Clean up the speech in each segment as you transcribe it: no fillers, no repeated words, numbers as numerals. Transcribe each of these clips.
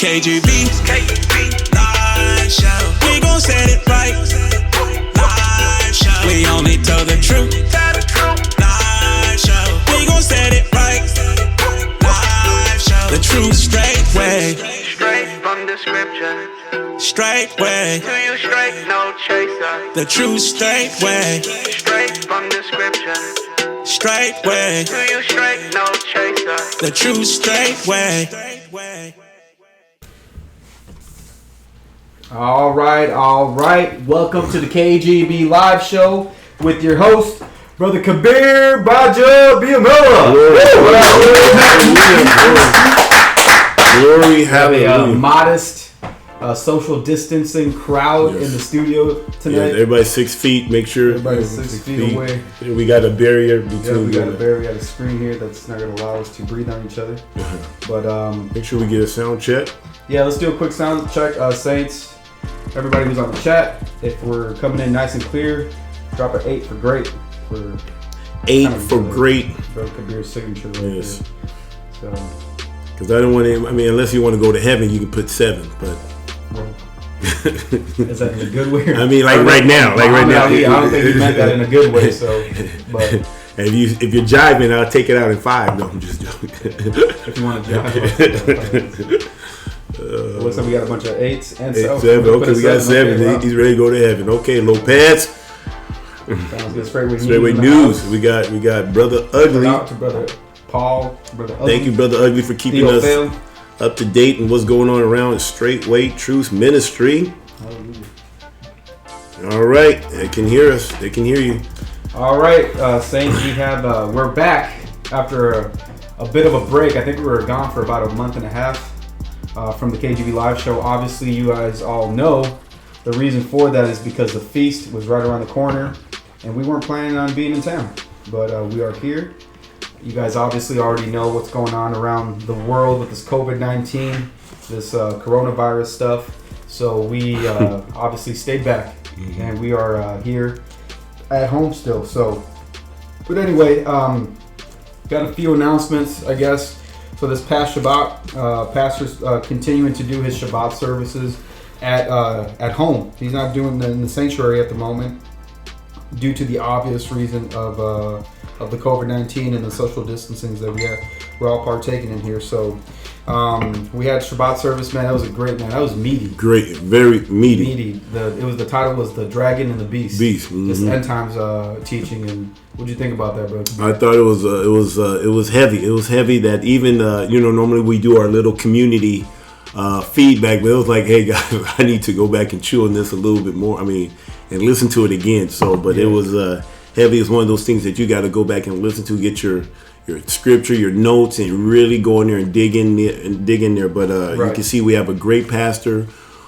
KGB live show. We gon' set it right. Live show. We only tell the truth. Live show. We gon' set it right. Live show. The truth straight way. Straight from the scripture. Straight way. To you straight, no chaser. The truth straight way. Straight from the scripture. Straight way. To you straight, no chaser. The truth straight way. All right. Welcome to the KGB live show with your host, Brother Kabir Gbaja-Biamila. Glory, Have a hallelujah. modest social distancing crowd in the studio tonight. Yeah, everybody's 6 feet. Make sure Everybody's 6 feet away. We got a barrier between. Yeah, we got a barrier at a screen here that's not going to allow us to breathe on each other. But make sure we get a sound check. yeah, let's do a quick sound check, Saints. Everybody who's on the chat, if we're coming in nice and clear, drop an 8 for great. For 8 for great. Brother Kabir's signature right Yes. there. So, Because I don't want to. I mean, unless you want to go to heaven, you can put 7. But is that in a good way? I mean, like right now. I don't think he meant that in a good way. So, but if you're jiving, I'll take it out in 5. No, I'm just joking. if you want to jive, looks like we got a bunch of 8s and 7. 7. Okay, we got 7. Okay, wow. He's ready to go to heaven. Okay, Lopez. Sounds good. Straightway news. We got Brother Ugly. Shout out to Brother Paul, Brother Ugly. Thank you, Brother Ugly, for keeping us up to date and what's going on around Straightway Truth Ministry. Hallelujah. All right, they can hear us. They can hear you. All right, Saints, we're back after a bit of a break. I think we were gone for about a month and a half from the KGB live show. Obviously, you guys all know the reason for that is because the feast was right around the corner, and we weren't planning on being in town, but we are here. You guys obviously already know what's going on around the world with this COVID-19, this coronavirus stuff. So we obviously stayed back, and we are here at home still. So, but anyway, got a few announcements, I guess. So this past Shabbat, pastor's continuing to do his Shabbat services at home. He's not doing them in the sanctuary at the moment due to the obvious reason of the COVID-19 and the social distancing that we're all partaking in here. So we had Shabbat service, man. That was a great, man. That was meaty. Great, very meaty. The title was The Dragon and the Beast. Mm-hmm. Just end times teaching. And what'd you think about that, bro? I thought it was heavy. It was heavy that even normally we do our little community feedback, but it was like, hey guys, I need to go back and chew on this a little bit more. I mean, and listen to it again. So, but it was heavy. It's one of those things that you got to go back and listen to, get your scripture, your notes, and really go in there and dig in there. But right. You can see we have a great pastor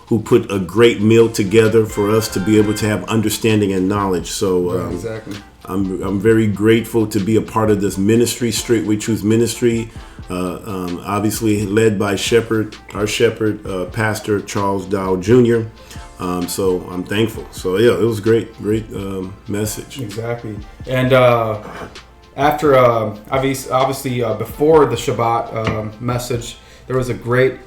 who put a great meal together for us to be able to have understanding and knowledge. So right, exactly. I'm very grateful to be a part of this ministry, Straightway Truth Ministry, obviously led by our shepherd, Pastor Charles Dow Jr. So I'm thankful. So yeah, it was great message. Exactly. And after obviously before the Shabbat message, there was a great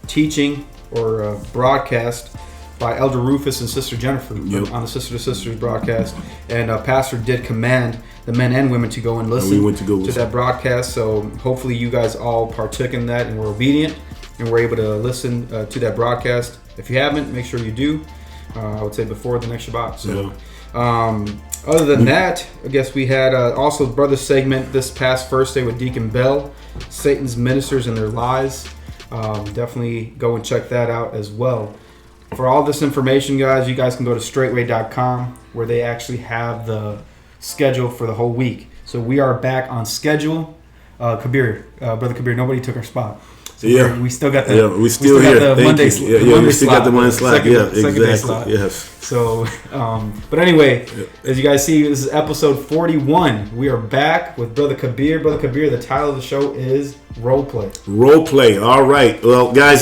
teaching or broadcast by Elder Rufus and Sister Jennifer on the Sister to Sisters broadcast, and Pastor did command the men and women to go and listen to that broadcast. So hopefully you guys all partook in that and were obedient and were able to listen to that broadcast. If you haven't, make sure you do. I would say before the next Shabbat. So other than that, I guess we had also brother segment this past Thursday with Deacon Bell, Satan's Ministers and Their Lies. Definitely go and check that out as well. For all this information, guys, you guys can go to straightway.com where they actually have the schedule for the whole week. So we are back on schedule. Brother Kabir, nobody took our spot. So yeah, we still got the. Yeah, we still here. Got the Monday, we still got the Monday slot. Exactly. Slot. Yes. So, but anyway, as you guys see, this is episode 41. We are back with Brother Kabir. Brother Kabir, the title of the show is Roleplay. Roleplay. All right. Well, guys,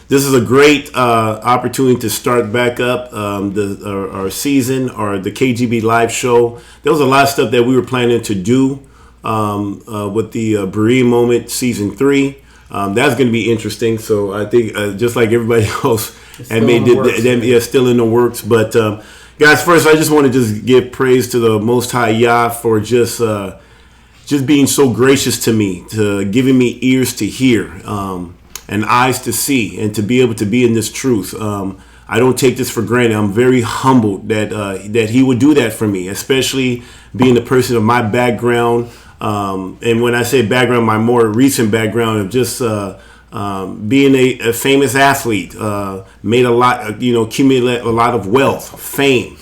this is a great opportunity to start back up our season or the KGB live show. There was a lot of stuff that we were planning to do with the Berean Moment season 3. That's going to be interesting. So I think just like everybody else, and still in the works. But guys, first I just want to just give praise to the Most High Yah for just being so gracious to me, to giving me ears to hear, and eyes to see, and to be able to be in this truth. I don't take this for granted. I'm very humbled that He would do that for me, especially being the person of my background. And when I say background, my more recent background of just being a famous athlete, made a lot, accumulate a lot of wealth, fame,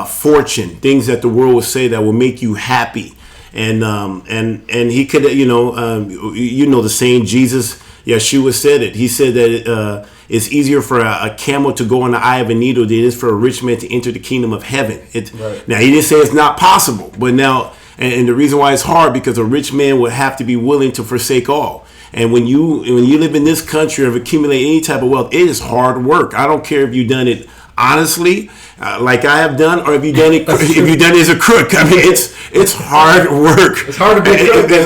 fortune, things that the world would say that will make you happy. And He could, the saying, Yeshua said it. He said that it's easier for a camel to go in the eye of a needle than it is for a rich man to enter the kingdom of heaven. Right. Now, He didn't say it's not possible, but now, and the reason why it's hard, because a rich man would have to be willing to forsake all. And when you live in this country or accumulate any type of wealth, it is hard work. I don't care if you've done it honestly, like I have done, or if you've done it as a crook. I mean, it's hard work. It's hard to be a crook. But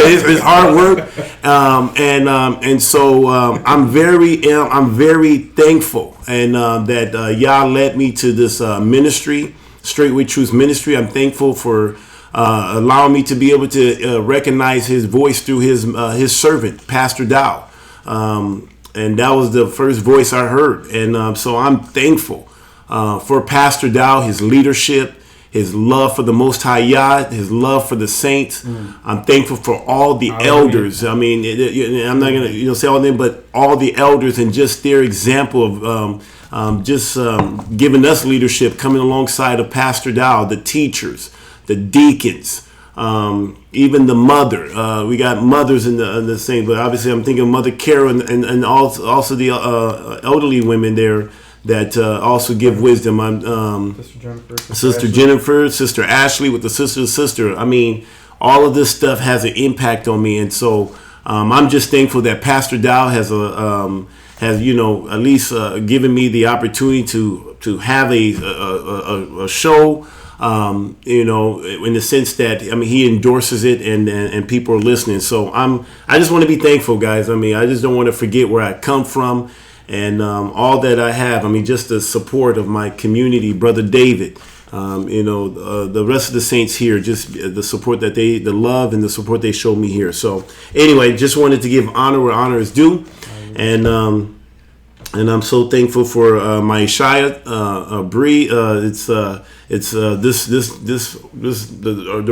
it's hard work. So I'm very thankful, and that Yah led me to this ministry, Straightway Truth Ministry. I'm thankful for allowing me to be able to recognize His voice through His servant, Pastor Dow. And that was the first voice I heard. And so I'm thankful for Pastor Dow, his leadership, his love for the Most High Yah, his love for the saints. I'm thankful for all the elders. I mean, I'm not going to say all of them, but all the elders, and just their example of giving us leadership, coming alongside of Pastor Dow, the teachers, the deacons, even the mother. We got mothers in the same, but obviously I'm thinking of Mother Carol and also the elderly women there that also give wisdom. Sister Jennifer, Sister Ashley with the sister. I mean, all of this stuff has an impact on me, and so I'm just thankful that Pastor Dow has at least given me the opportunity to have a show. In the sense that, he endorses it and people are listening. So I just want to be thankful, guys. I just don't want to forget where I come from and all that I have. Just the support of my community, Brother David, the rest of the saints here, just the support that the love and the support they showed me here. So anyway, just wanted to give honor where honor is due. And I'm so thankful for my Shia, Bree. The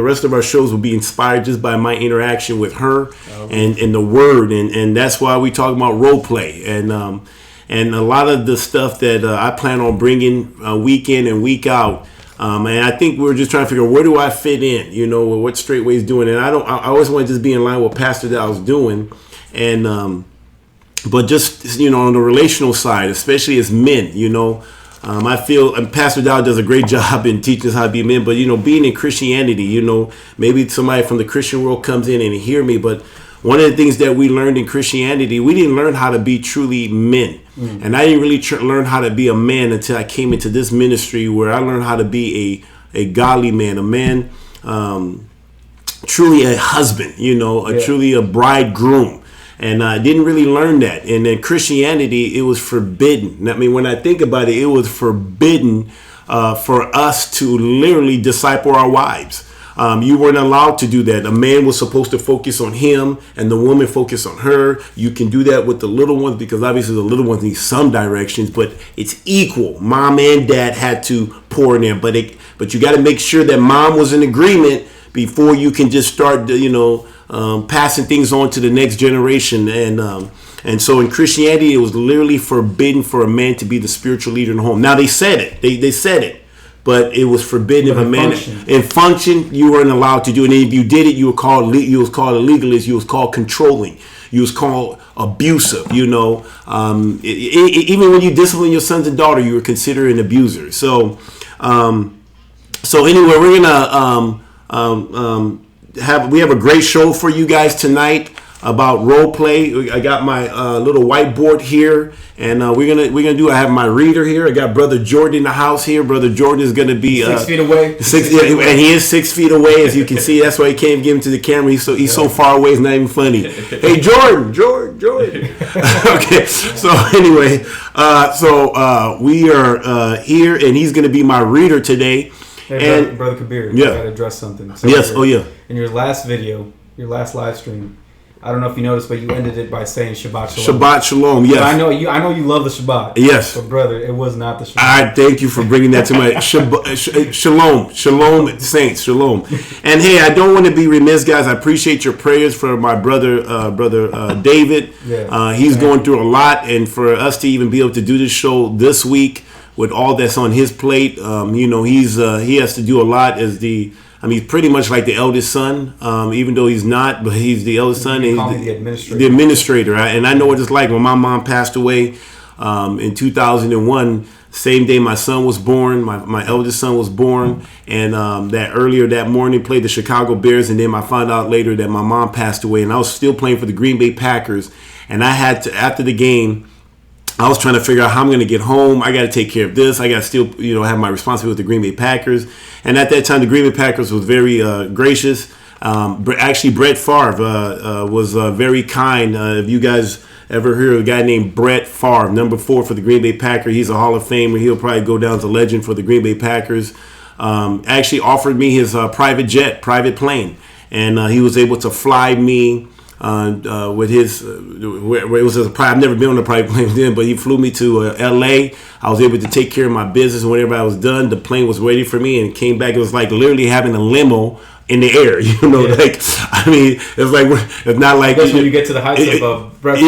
rest of our shows will be inspired just by my interaction with her and the word, and that's why we talk about role play and a lot of the stuff that I plan on bringing week in and week out. And I think we're just trying to figure out, where do I fit in? What Straightway is doing, and I always want to just be in line with what Pastor Dow's doing, and. But just, on the relational side, especially as men, I feel Pastor Dow does a great job in teaching us how to be men. But, being in Christianity, maybe somebody from the Christian world comes in and hear me. But one of the things that we learned in Christianity, we didn't learn how to be truly men. And I didn't really learn how to be a man until I came into this ministry, where I learned how to be a godly man, a man, truly a husband, truly a bridegroom. And I didn't really learn that. And in Christianity, it was forbidden. When I think about it, it was forbidden for us to literally disciple our wives. You weren't allowed to do that. A man was supposed to focus on him and the woman focus on her. You can do that with the little ones, because obviously the little ones need some directions, but it's equal. Mom and dad had to pour in there, but you got to make sure that mom was in agreement before you can just start, passing things on to the next generation. And so in Christianity, it was literally forbidden for a man to be the spiritual leader in the home. Now they said it, they said it, but it was forbidden. If a man in function, you weren't allowed to do it. And if you did it, you were called a legalist. You was called controlling. You was called abusive. Even when you discipline your sons and daughter, you were considered an abuser. So anyway, we're gonna we have a great show for you guys tonight. about role play. I got my little whiteboard here, and we're gonna do. I have my reader here. I got Brother Jordan in the house here. Brother Jordan is gonna be 6 feet away. And he is 6 feet away, as you can see. That's why he can't give him to the camera. He's so far away. It's not even funny. Hey, Jordan. Okay. So anyway, we are here, and he's gonna be my reader today. Hey, and Brother Kabir, yeah. I gotta address something. So yes. Oh yeah. In your last video, your last live stream, I don't know if you noticed, but you ended it by saying Shabbat Shalom. Shabbat Shalom, yes. I know you love the Shabbat. Yes. But brother, it was not the Shabbat. I thank you for bringing that to my Shalom, saints, Shalom. And hey, I don't want to be remiss, guys. I appreciate your prayers for my brother David. Yeah. He's going through a lot, and for us to even be able to do this show this week with all that's on his plate, he has to do a lot as he's pretty much like the eldest son, even though he's not, but he's the eldest son. You And call he's me the administrator. The administrator. And I know what it's like when my mom passed away in 2001. Same day my son was born, my eldest son was born. And that earlier that morning, played the Chicago Bears. And then I found out later that my mom passed away. And I was still playing for the Green Bay Packers. And I had to, after the game, I was trying to figure out how I'm going to get home. I got to take care of this. I got to still, have my responsibility with the Green Bay Packers. And at that time, the Green Bay Packers was very gracious. Actually, Brett Favre was very kind. If you guys ever heard of a guy named Brett Favre, number 4 for the Green Bay Packers, he's a Hall of Famer. He'll probably go down as a legend for the Green Bay Packers. Actually offered me his private plane. And he was able to fly me with his, where it was I've never been on a private plane then, but he flew me to L.A. I was able to take care of my business. Whenever I was done, the plane was ready for me and came back. It was like literally having a limo in the air, it's like, it's not like when you get to the heights of Brett.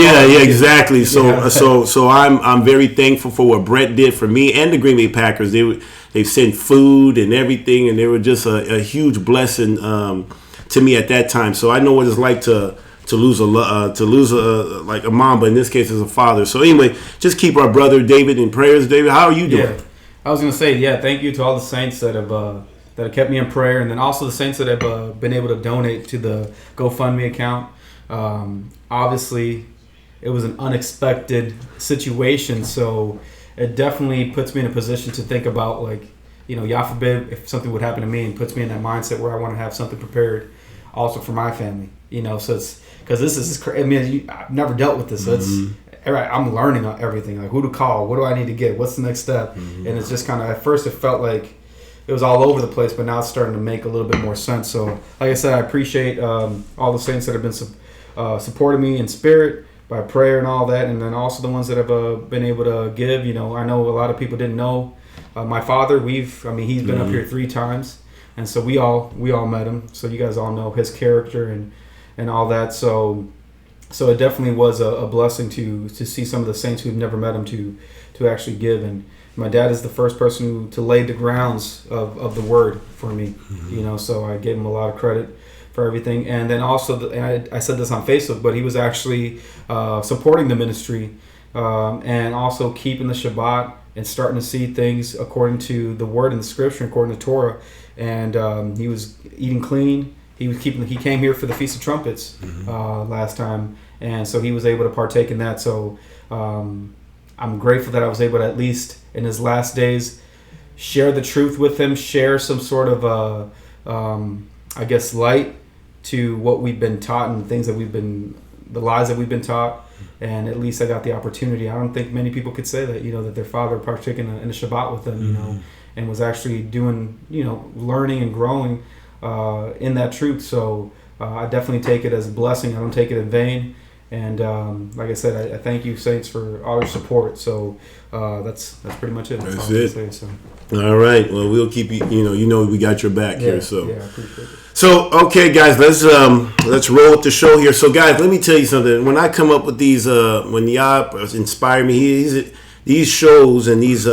Exactly. So I'm very thankful for what Brett did for me and the Green Bay Packers. They sent food and everything, and they were just a huge blessing to me at that time. So I know what it's like to lose like a mom, but in this case, as a father. So anyway, just keep our brother David in prayers. David, how are you doing? Yeah. I was gonna say, thank you to all the saints that have kept me in prayer, and then also the saints that have been able to donate to the GoFundMe account. Obviously, it was an unexpected situation, so it definitely puts me in a position to think about, Yah forbid if something would happen to me, and puts me in that mindset where I want to have something prepared also for my family. So it's because this is crazy. I've never dealt with this, so I'm learning everything, like who to call, what do I need to get, what's the next step, and it's just kind of, at first it felt like it was all over the place, but now it's starting to make a little bit more sense. So like I said, I appreciate all the saints that have been supporting me in spirit by prayer and all that, and then also the ones that have been able to give. I know a lot of people didn't know my father. He's been up here 3 times, and so we all met him, so you guys all know his character and all that. So it definitely was a blessing to see some of the saints who've never met him to actually give. And my dad is the first person to lay the grounds of the word for me, so I gave him a lot of credit for everything. And then also, I said this on Facebook, but he was actually supporting the ministry and also keeping the Shabbat and starting to see things according to the word and the scripture, according to Torah. And he was eating clean. He came here for the Feast of Trumpets last time, and so he was able to partake in that. So I'm grateful that I was able to, at least in his last days, share the truth with him, share some sort of light to what we've been taught and the lies that we've been taught. And at least I got the opportunity. I don't think many people could say that, that their father partook in a Shabbat with them, and was actually doing, learning and growing in that truth. So I definitely take it as a blessing. I don't take it in vain. And like I said, I thank you, saints, for all your support. So that's pretty much it. That's it. All right. Well, we'll keep you. We got your back here. So I appreciate it. So okay, guys, let's roll with the show here. So guys, let me tell you something. When I come up with these, when Yah inspired me, these shows and these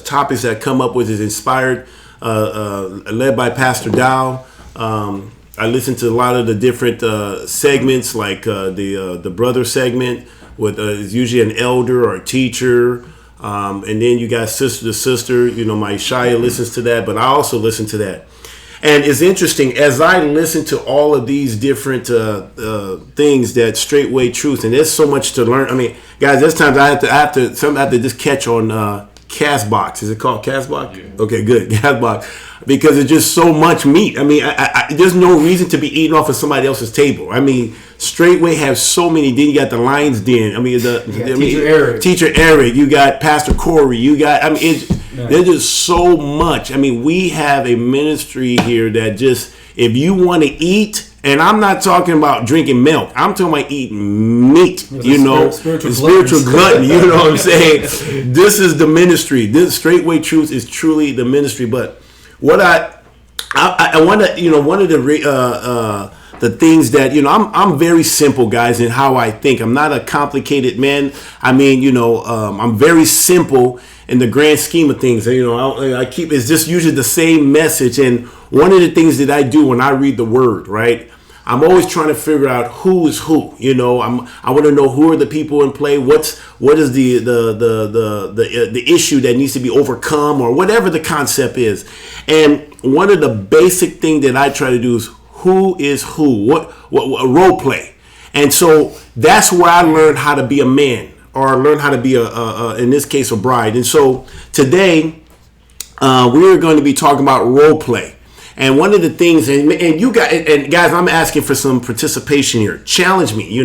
topics that I come up with is inspired, led by Pastor Dow. I listen to a lot of the different segments, like the brother segment with it's usually an elder or a teacher, and then you got sister to sister. My Shia listens to that, but I also listen to that. And it's interesting as I listen to all of these different things that straightway truth, and there's so much to learn. I mean, guys, there's times I have to just catch on Castbox. Is it called Castbox? Yeah. Okay, good, Castbox, because it's just so much meat. I mean, there's no reason to be eating off of somebody else's table. I mean, straightway has so many. Then you got the Lions Den. I mean, Teacher Eric. You got Pastor Corey. You got. I mean, there's just so much. I mean, we have a ministry here that just, if you want to eat. And I'm not talking about drinking milk. I'm talking about eating meat. Spiritual glutton. You know what I'm saying? This is the ministry. This Straightway Truth is truly the ministry. But what I want to, one of the things that, I'm very simple, guys, in how I think. I'm not a complicated man. I mean, I'm very simple in the grand scheme of things. I keep, it's just usually the same message. And one of the things that I do when I read the word, right, I'm always trying to figure out who is who. I want to know who are the people in play. What is the issue that needs to be overcome, or whatever the concept is. And one of the basic things that I try to do is who is who. What role play. And so that's where I learned how to be a man, or learn how to be in this case, a bride. And so today we're going to be talking about role play. And one of the things, and guys, I'm asking for some participation here. Challenge me,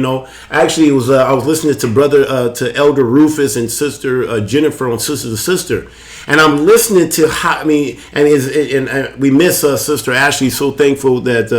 Actually, it was I was listening to Elder Rufus and Sister Jennifer on Sister to Sister, and I'm listening to we miss Sister Ashley. So thankful that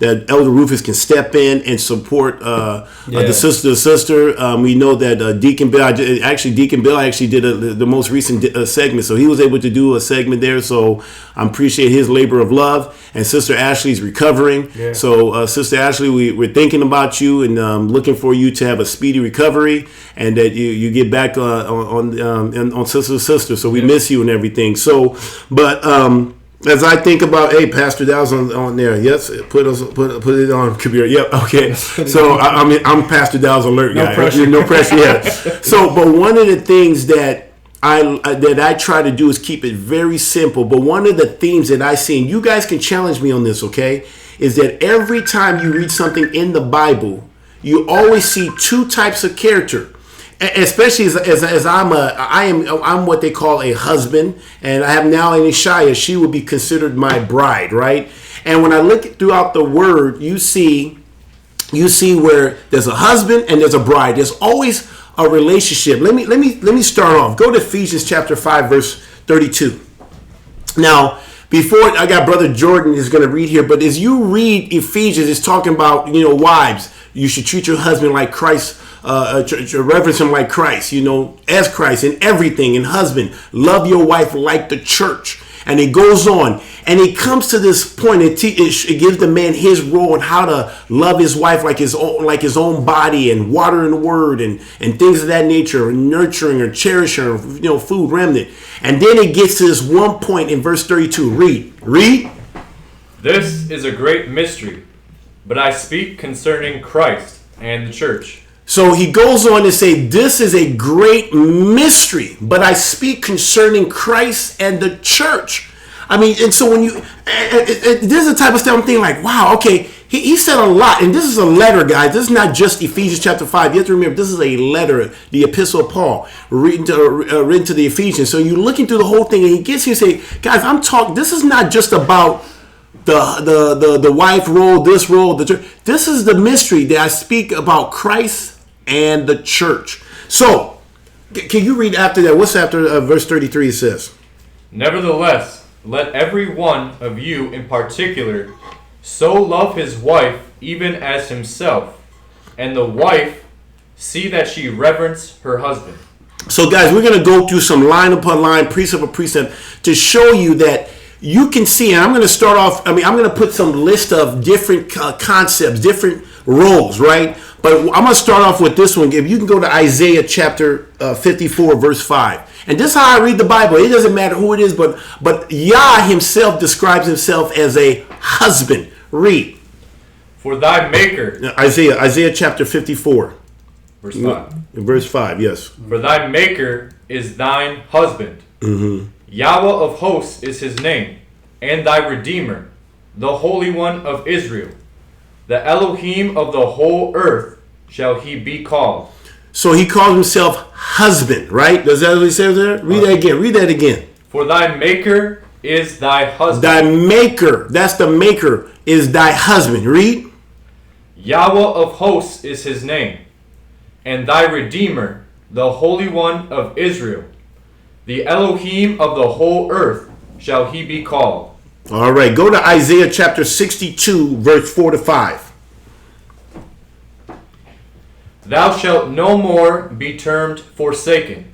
Elder Rufus can step in and support the Sister to Sister. We know that Deacon Bill actually did the most recent segment, so he was able to do a segment there. So I appreciate his labor of love. And Sister Ashley's recovering. Yeah. So Sister Ashley, we're thinking about you and looking for you to have a speedy recovery, and that you get back on Sister to Sister. So we miss you and everything. So, but as I think about, hey, Pastor Dow's on there. Yes, put it on computer. Yep, okay. So I'm Pastor Dow's alert guy. No pressure. Yeah. So, but one of the things that I try to do is keep it very simple. But one of the themes that I see, and you guys can challenge me on this, okay, is that every time you read something in the Bible, you always see two types of character. Especially as I'm what they call a husband, and I have now an Ishaya. She would be considered my bride, right? And when I look throughout the Word, you see where there's a husband and there's a bride. There's always a relationship. Let me start off. Go to Ephesians chapter 5, verse 32. Now, before I got Brother Jordan is going to read here, but as you read Ephesians, it's talking about, wives. You should treat your husband like Christ, reverence him like Christ, as Christ in everything. And husband, love your wife like the church. And it goes on, and it comes to this point. It gives the man his role and how to love his wife like his own body, and water in the word, and things of that nature, and nurturing or cherishing, or, food remnant. And then it gets to this one point in verse 32. Read. This is a great mystery, but I speak concerning Christ and the church. So he goes on to say, this is a great mystery, but I speak concerning Christ and the church. I mean, and so when this is the type of stuff I'm thinking like, wow, okay, he said a lot. And this is a letter, guys. This is not just Ephesians chapter 5. You have to remember, this is a letter, the epistle of Paul, written to the Ephesians. So you're looking through the whole thing, and he gets here and say, guys, this is not just about the wife role, this role, the church. This is the mystery that I speak about Christ and the church. So, can you read after that? What's after verse 33 it says? Nevertheless, let every one of you in particular so love his wife even as himself, and the wife see that she reverence her husband. So guys, we're going to go through some line upon line, precept upon precept, to show you that you can see, and I'm going to start off, I'm going to put some list of different concepts, different roles, right? But I'm going to start off with this one. If you can go to Isaiah chapter 54, verse 5. And this is how I read the Bible. It doesn't matter who it is, but Yah himself describes himself as a husband. Read. For thy maker. Isaiah chapter 54. Verse 5. Verse 5, yes. For thy maker is thine husband. Mm-hmm. Yahweh of hosts is his name, and thy redeemer, the Holy One of Israel. The Elohim of the whole earth shall he be called. So he calls himself husband, right? Does that what he says there? Read that again. Read that again. For thy maker is thy husband. Thy maker, that's the maker, is thy husband. Read. Yahweh of hosts is his name, and thy Redeemer, the Holy One of Israel. The Elohim of the whole earth shall he be called. All right, go to Isaiah chapter 62, verse 4 to 5. Thou shalt no more be termed forsaken,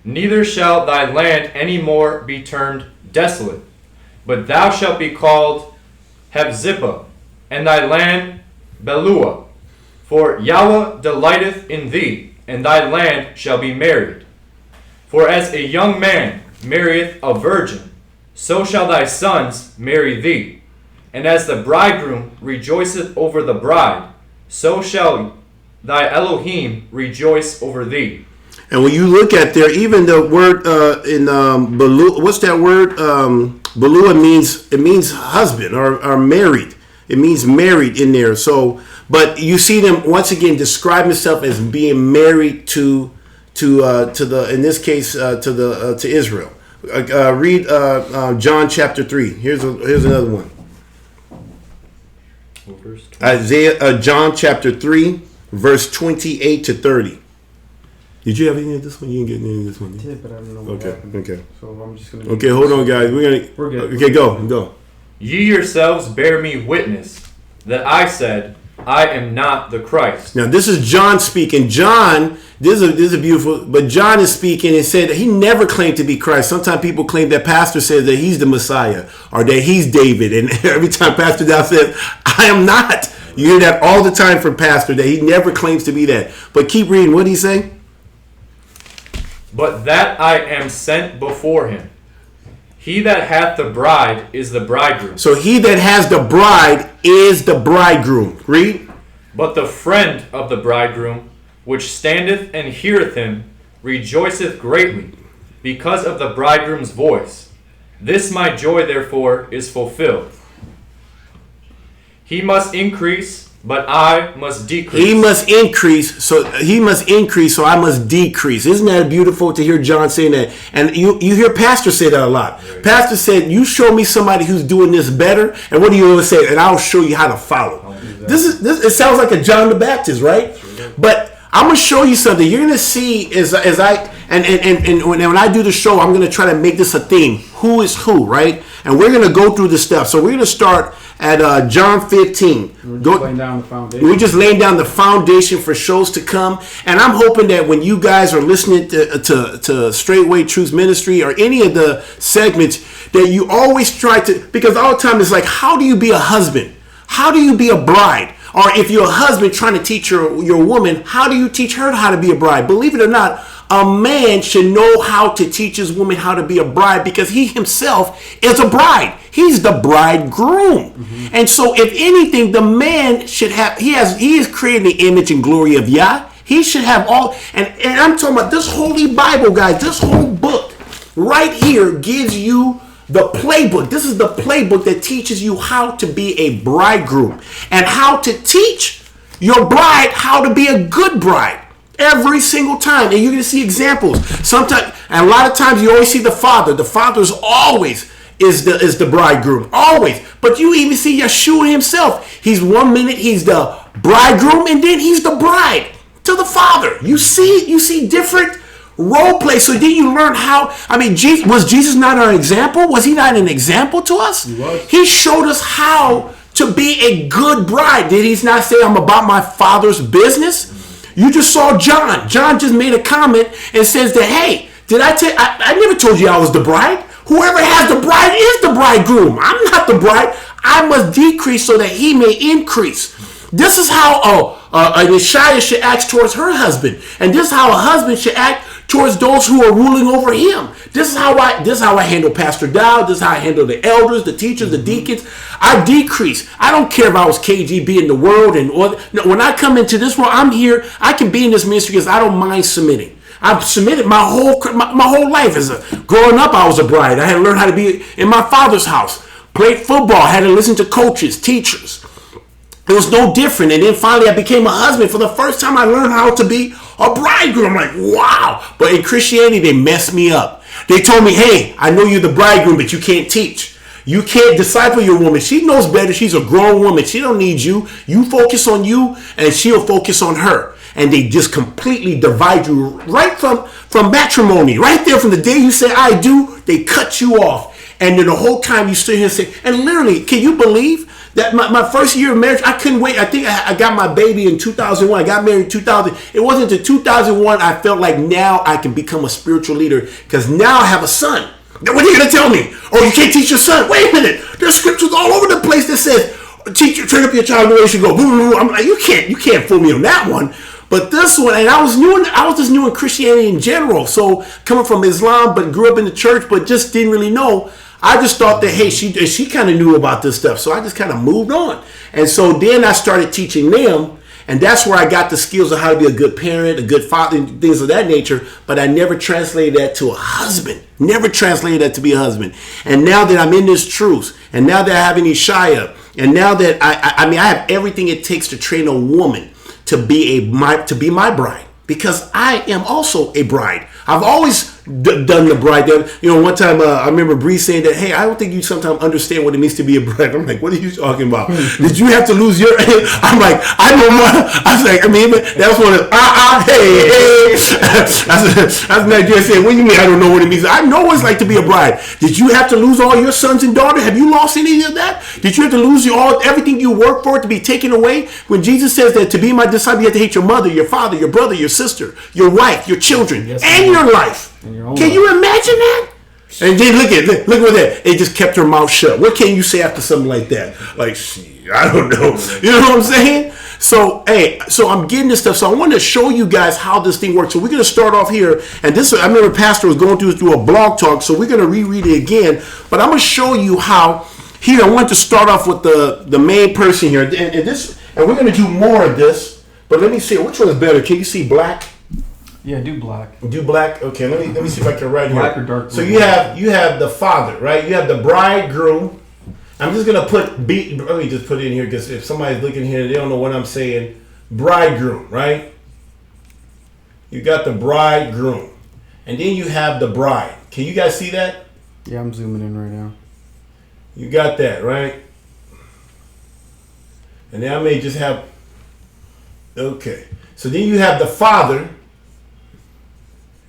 neither shall thy land any more be termed desolate, but thou shalt be called Hephzibah, and thy land Belua. For Yahweh delighteth in thee, and thy land shall be married. For as a young man marrieth a virgin, so shall thy sons marry thee. And as the bridegroom rejoiceth over the bride, so shall thy Elohim rejoice over thee. And when you look at there, even the word in Belua, what's that word? Belua means husband or married. It means married in there. So, but you see them once again describe himself as being married to the in this case to Israel. Read John chapter 3. Here's another one. John chapter 3, verse 28 to 30. Did you have any of this one? You didn't get any of this one. I did, but I don't know what happened. Okay. So I'm just gonna. Okay, hold on, guys. We're good. Okay, go. Ye yourselves bear me witness that I said, I am not the Christ. Now this is John speaking. John, this is a beautiful, but John is speaking and said that he never claimed to be Christ. Sometimes people claim that pastor says that he's the Messiah or that he's David, and every time Pastor Dow says, I am not. You hear that all the time from pastor that he never claims to be that. But keep reading. What did he say? But that I am sent before him. He that hath the bride is the bridegroom. So he that has the bride is the bridegroom. Read. But the friend of the bridegroom, which standeth and heareth him, rejoiceth greatly, because of the bridegroom's voice. This my joy therefore is fulfilled. He must increase, but I must decrease. He must increase, so I must decrease. Isn't that beautiful to hear John saying that? And you hear Pastor say that a lot. Right. Pastor said, you show me somebody who's doing this better, and what do you always say? And I'll show you how to follow. This it sounds like a John the Baptist, right? Sure. But I'm gonna show you something. You're gonna see as when I do the show, I'm gonna try to make this a theme. Who is who, right? And we're gonna go through the stuff. So we're gonna start at John 15. We're just laying down the foundation for shows to come. And I'm hoping that when you guys are listening to Straightway Truth Ministry or any of the segments, that you always try to, because all the time it's like, how do you be a husband? How do you be a bride? Or if you're a husband trying to teach your woman, how do you teach her how to be a bride? Believe it or not, a man should know how to teach his woman how to be a bride because he himself is a bride. He's the bridegroom. Mm-hmm. And so if anything, the man should have, he is creating the image and glory of Yah. He should have all, and I'm talking about this Holy Bible, guys, this whole book right here gives you the playbook. This is the playbook that teaches you how to be a bridegroom and how to teach your bride how to be a good bride. Every single time. And you're going to see examples. Sometimes, and a lot of times you always see the father. The father's always is the bridegroom. Always. But you even see Yeshua himself. He's 1 minute he's the bridegroom and then he's the bride to the father. You see different role play. So then you learn how, was Jesus not our example? Was he not an example to us? He was. He showed us how to be a good bride. Did he not say, I'm about my father's business? You just saw John. John just made a comment and says that, hey, did I tell you, I never told you I was the bride. Whoever has the bride is the bridegroom. I'm not the bride. I must decrease so that he may increase. This is how an Ishaya should act towards her husband. And this is how a husband should act towards those who are ruling over him. This is how I handle Pastor Dow. This is how I handle the elders, the teachers, the deacons. I decrease. I don't care if I was KGB in the world. When I come into this world, I'm here. I can be in this ministry because I don't mind submitting. I've submitted my whole life. Growing up, I was a bride. I had to learn how to be in my father's house. Played football, had to listen to coaches, teachers. It was no different. And then finally I became a husband. For the first time I learned how to be a bridegroom. I'm like, wow. But in Christianity, they messed me up. They told me, hey, I know you're the bridegroom, but you can't teach. You can't disciple your woman. She knows better. She's a grown woman. She don't need you. You focus on you and she'll focus on her. And they just completely divide you right from matrimony. Right there from the day you say, I do, they cut you off. And then the whole time you sit here and say, and literally, can you believe that my first year of marriage, I couldn't wait. I think I got my baby in 2001. I got married in 2000. It wasn't until 2001 I felt like now I can become a spiritual leader because now I have a son. What are you going to tell me? Oh, you can't teach your son. Wait a minute. There's scriptures all over the place that says, train up your child in the way you should go. I'm like, you can't fool me on that one. But this one, and I was just new in Christianity in general. So coming from Islam, but grew up in the church, but just didn't really know. I just thought that, hey, she kind of knew about this stuff. So I just kind of moved on. And so then I started teaching them. And that's where I got the skills of how to be a good parent, a good father, and things of that nature. But I never translated that to a husband. Never translated that to be a husband. And now that I'm in this truth, and now that I have an Ishaya, and now that I have everything it takes to train a woman to be my bride. Because I am also a bride. I've always done the bride. One time I remember Bree saying that, hey, I don't think you sometimes understand what it means to be a bride. I'm like, what are you talking about? Did you have to lose your... I'm like, I don't know. I was like, that was one of hey. That's Nigeria saying, what do you mean I don't know what it means? I know what it's like to be a bride. Did you have to lose all your sons and daughters? Have you lost any of that? Did you have to lose everything you worked for to be taken away? When Jesus says that to be my disciple, you have to hate your mother, your father, your brother, your sister, your wife, your children, and your life. Can you imagine that? And then look at that. It just kept her mouth shut. What can you say after something like that? Like, I don't know. You know what I'm saying? So, so I'm getting this stuff. So I want to show you guys how this thing works. So we're going to start off here. And this, I remember Pastor was going through a blog talk. So we're going to reread it again. But I'm going to show you how here. I want to start off with the main person here. And we're going to do more of this. But let me see. Which one is better? Can you see black? Yeah, do black. Do black? Okay, let me see if I can write black here. Or dark blue. So you have the father, right? You have the bridegroom. I'm just gonna let me just put it in here because if somebody's looking here, they don't know what I'm saying. Bridegroom, right? You got the bridegroom, and then you have the bride. Can you guys see that? Yeah, I'm zooming in right now. You got that, right? And then I may just have. Okay, so then you have the father.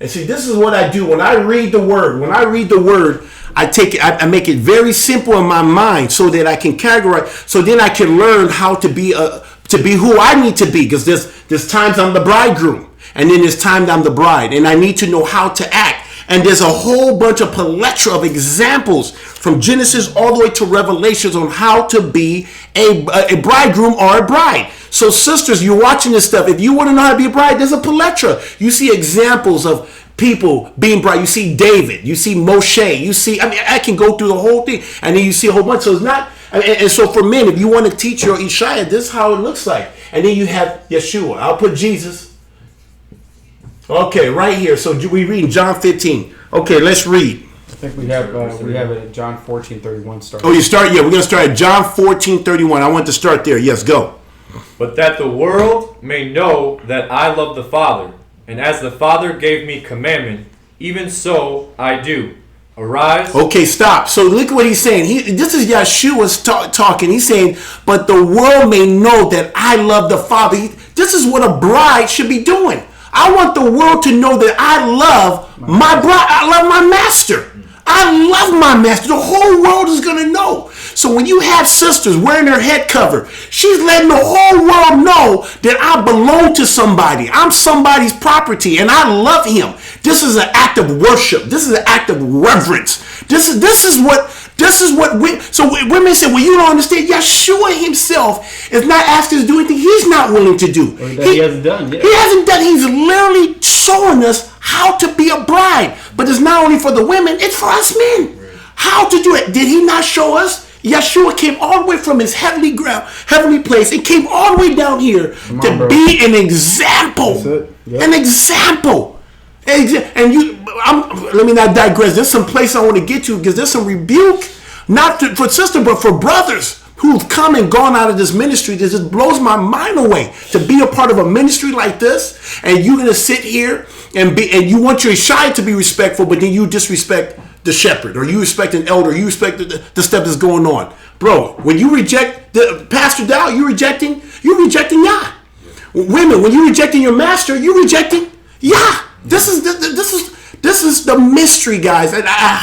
And see, this is what I do when I read the word. When I read the word, I take it, I make it very simple in my mind so that I can categorize. So then I can learn how to be who I need to be. Because there's times I'm the bridegroom, and then there's times I'm the bride, and I need to know how to act. And there's a whole bunch of plethora of examples from Genesis all the way to Revelations on how to be a bridegroom or a bride. So sisters, you're watching this stuff. If you want to know how to be a bride, there's a plethora. You see examples of people being bride. You see David. You see Moshe. You see, I can go through the whole thing. And then you see a whole bunch. So it's not, and so for men, if you want to teach your Ishaya, this is how it looks like. And then you have Yeshua. I'll put Jesus. Okay, right here. So we read in John 15. Okay, let's read. I think we have it at John 14:31 start. Oh, you start? Yeah, we're going to start at John 14:31. I want to start there. Yes, go. But that the world may know that I love the Father, and as the Father gave me commandment, even so I do. Arise. Okay, stop. So look what he's saying. This is Yeshua's talking. He's saying, but the world may know that I love the Father. This is what a bride should be doing. I want the world to know that I love my bride. I love my master. I love my master. The whole world is going to know. So when you have sisters wearing their head cover, she's letting the whole world know that I belong to somebody. I'm somebody's property and I love him. This is an act of worship. This is an act of reverence. This is what women say, well, you don't understand. Yeshua himself is not asking us to do anything he's not willing to do. He hasn't done yet. He hasn't done. He's literally showing us how to be a bride. But it's not only for the women, it's for us men. How to do it. Did he not show us? Yeshua came all the way from his heavenly place and came all the way down here be an example. Yep. An example. And let me not digress. There's some place I want to get to because there's some rebuke Not for sister, but for brothers who've come and gone out of this ministry. This just blows my mind away to be a part of a ministry like this, and you're gonna sit here and you want your Shai to be respectful, but then you disrespect the shepherd, or you respect an elder, you respect the stuff that's going on, bro. When you reject the Pastor Dow, you're rejecting Yah. Women, when you're rejecting your master, you're rejecting Yah. This is the mystery, guys, and I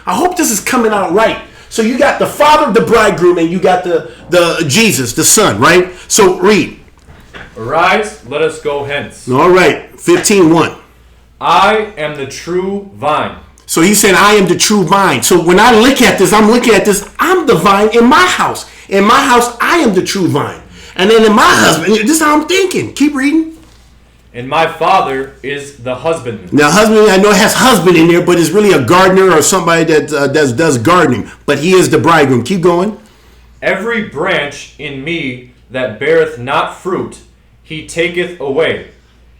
hope this is coming out right. So you got the Father, the bridegroom, and you got the Jesus, the Son, right? So read. Arise, let us go hence. All right, 15:1. I am the true vine. So he said, I am the true vine. So when I look at this, I'm the vine in my house. In my house, I am the true vine. And then in my husband, this is how I'm thinking. Keep reading. And my Father is the husbandman. Now, husband, I know it has husband in there, but it's really a gardener or somebody that does gardening. But he is the bridegroom. Keep going. Every branch in me that beareth not fruit, he taketh away.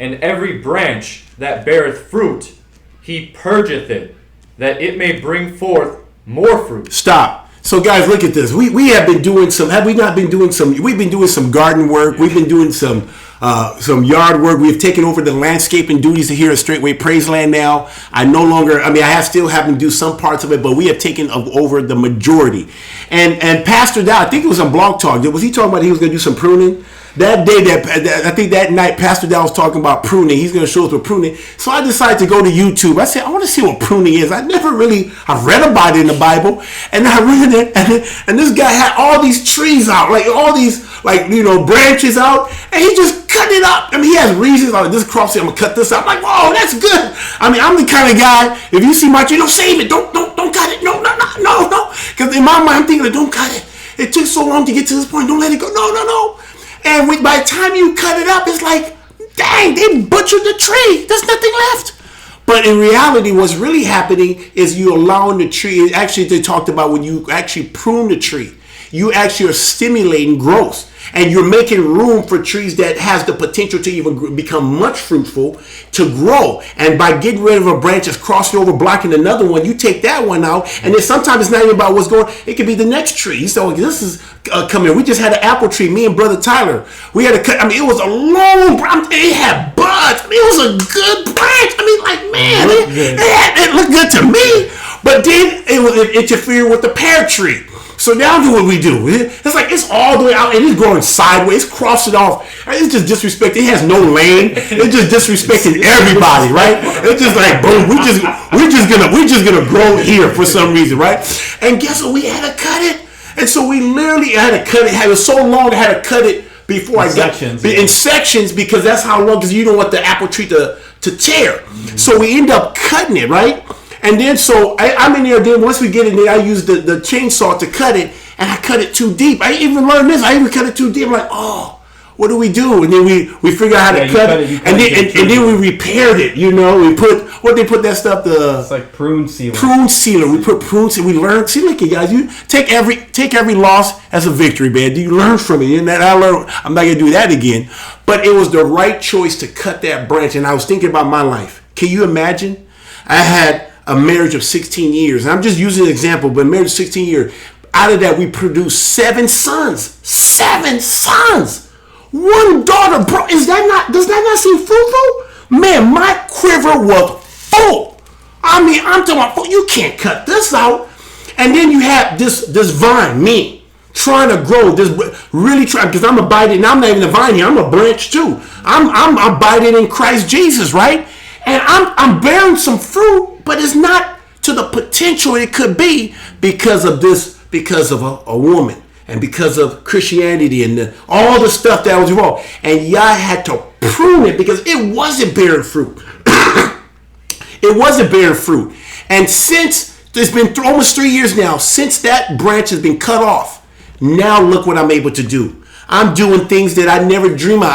And every branch that beareth fruit, he purgeth it, that it may bring forth more fruit. Stop. So guys, look at this. We have been doing some. Have we not been doing some? We've been doing some garden work. We've been doing some yard work. We've taken over the landscaping duties here at Straightway Praiseland now. I still have to do some parts of it, but we have taken over the majority. And Pastor Dow, I think it was on Blog Talk. Was he talking about he was going to do some pruning? That day, I think that night, Pastor Dow was talking about pruning. He's going to show us what pruning. So I decided to go to YouTube. I said, I want to see what pruning is. I've read about it in the Bible, and I read it, and this guy had all these trees out, like all these, branches out, and he just cut it up. I mean, he has reasons, like this crop seed, I'm going to cut this out. I'm like, whoa, that's good. I mean, I'm the kind of guy, if you see my tree, save it. Don't cut it. No. Because in my mind, I'm thinking, don't cut it. It took so long to get to this point. Don't let it go. No. And by the time you cut it up, it's like, dang, they butchered the tree. There's nothing left. But in reality, what's really happening is you allowing the tree. Actually, they talked about when you actually prune the tree, you actually are stimulating growth. And you're making room for trees that has the potential to even become much fruitful, to grow. And by getting rid of a branch that's crossing over, blocking another one, you take that one out. And then sometimes it's not even about what's going on. It could be the next tree. So this is coming. We just had an apple tree, me and Brother Tyler. We had to cut. I mean, it was a long branch. It had buds. I mean, it was a good branch. I mean, like, man, it looked good to me. But then it interfered with the pear tree. So now do what we do. It's like it's all the way out and it's going sideways, crossing off. It's just disrespect. It has no lane. It's just disrespecting everybody, right? It's just like boom. We're just gonna grow here for some reason, right? And guess what? We had to cut it, and so we literally had to cut it. It was so long. I had to cut it before I got in sections because that's how long. Because you don't want the apple tree to tear. Mm-hmm. So we end up cutting it, right? And then so I'm in there. Then once we get in there, I use the chainsaw to cut it, and I cut it too deep. I even learned this. I even cut it too deep. I'm like, oh, what do we do? And then we figure out how to cut it, and then we repaired it. We put that stuff. It's like prune sealer. Prune sealer. We put prune sealer. We learned. See, look, you guys. You take every loss as a victory, man. Do you learn from it? And that I learned. I'm not gonna do that again. But it was the right choice to cut that branch. And I was thinking about my life. Can you imagine? I had a marriage of 16 years. And I'm just using an example, but marriage of 16 years. Out of that, we produced 7 sons. 7 sons. 1 daughter, bro. Does that not seem fruitful? Man, my quiver was full. I mean, I'm talking about, you can't cut this out. And then you have this vine, me, trying to grow, really trying, because I'm abiding. Now I'm not even a vine here, I'm a branch too. I'm abiding in Christ Jesus, right? And I'm bearing some fruit, but it's not to the potential it could be because of a woman and because of Christianity and all the stuff that was involved. And Yah had to prune it because it wasn't bearing fruit. It wasn't bearing fruit. And since it's been almost 3 years now, since that branch has been cut off, now look what I'm able to do. I'm doing things that I never dream of.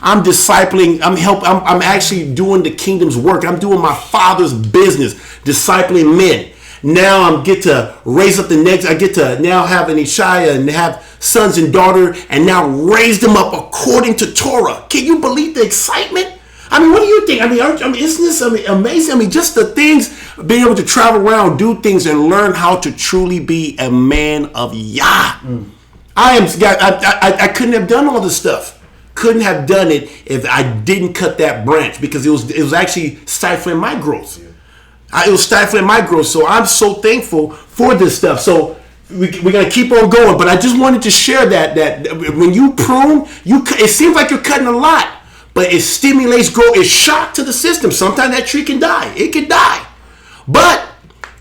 I'm discipling. I'm actually doing the kingdom's work. I'm doing my Father's business, discipling men. Now I get to raise up the next. I get to now have an Ishaya and have sons and daughter, and now raise them up according to Torah. Can you believe the excitement? I mean, what do you think? I mean, isn't this amazing? I mean, just the things, being able to travel around, do things, and learn how to truly be a man of Yah. I couldn't have done all this stuff. Couldn't have done it if I didn't cut that branch, because it was actually stifling my growth. It was stifling my growth. So I'm so thankful for this stuff. So we're gonna keep on going. But I just wanted to share that when you prune, it seems like you're cutting a lot, but it stimulates growth. It's shock to the system. Sometimes that tree can die. It can die. But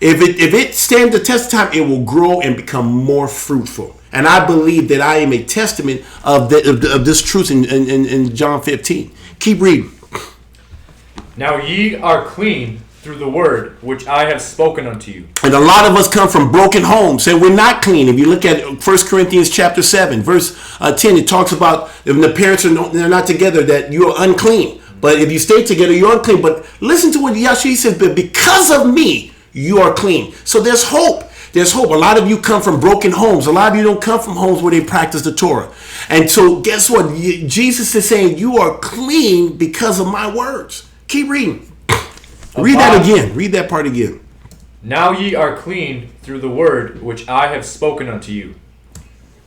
if it stands the test of time, it will grow and become more fruitful. And I believe that I am a testament of this truth in John 15. Keep reading. Now ye are clean through the word which I have spoken unto you. And a lot of us come from broken homes, and we're not clean. If you look at 1 Corinthians chapter 7, verse 10, it talks about if the parents they're not together, that you are unclean. But if you stay together, you're unclean. But listen to what Yahshua says, but because of me, you are clean. So there's hope. There's hope. A lot of you come from broken homes. A lot of you don't come from homes where they practice the Torah. And so guess what? Jesus is saying you are clean because of my words. Keep reading. Read that again. Read that part again. Now ye are clean through the word which I have spoken unto you.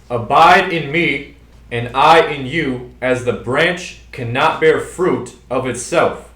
Abide in me, and I in you, as the branch cannot bear fruit of itself,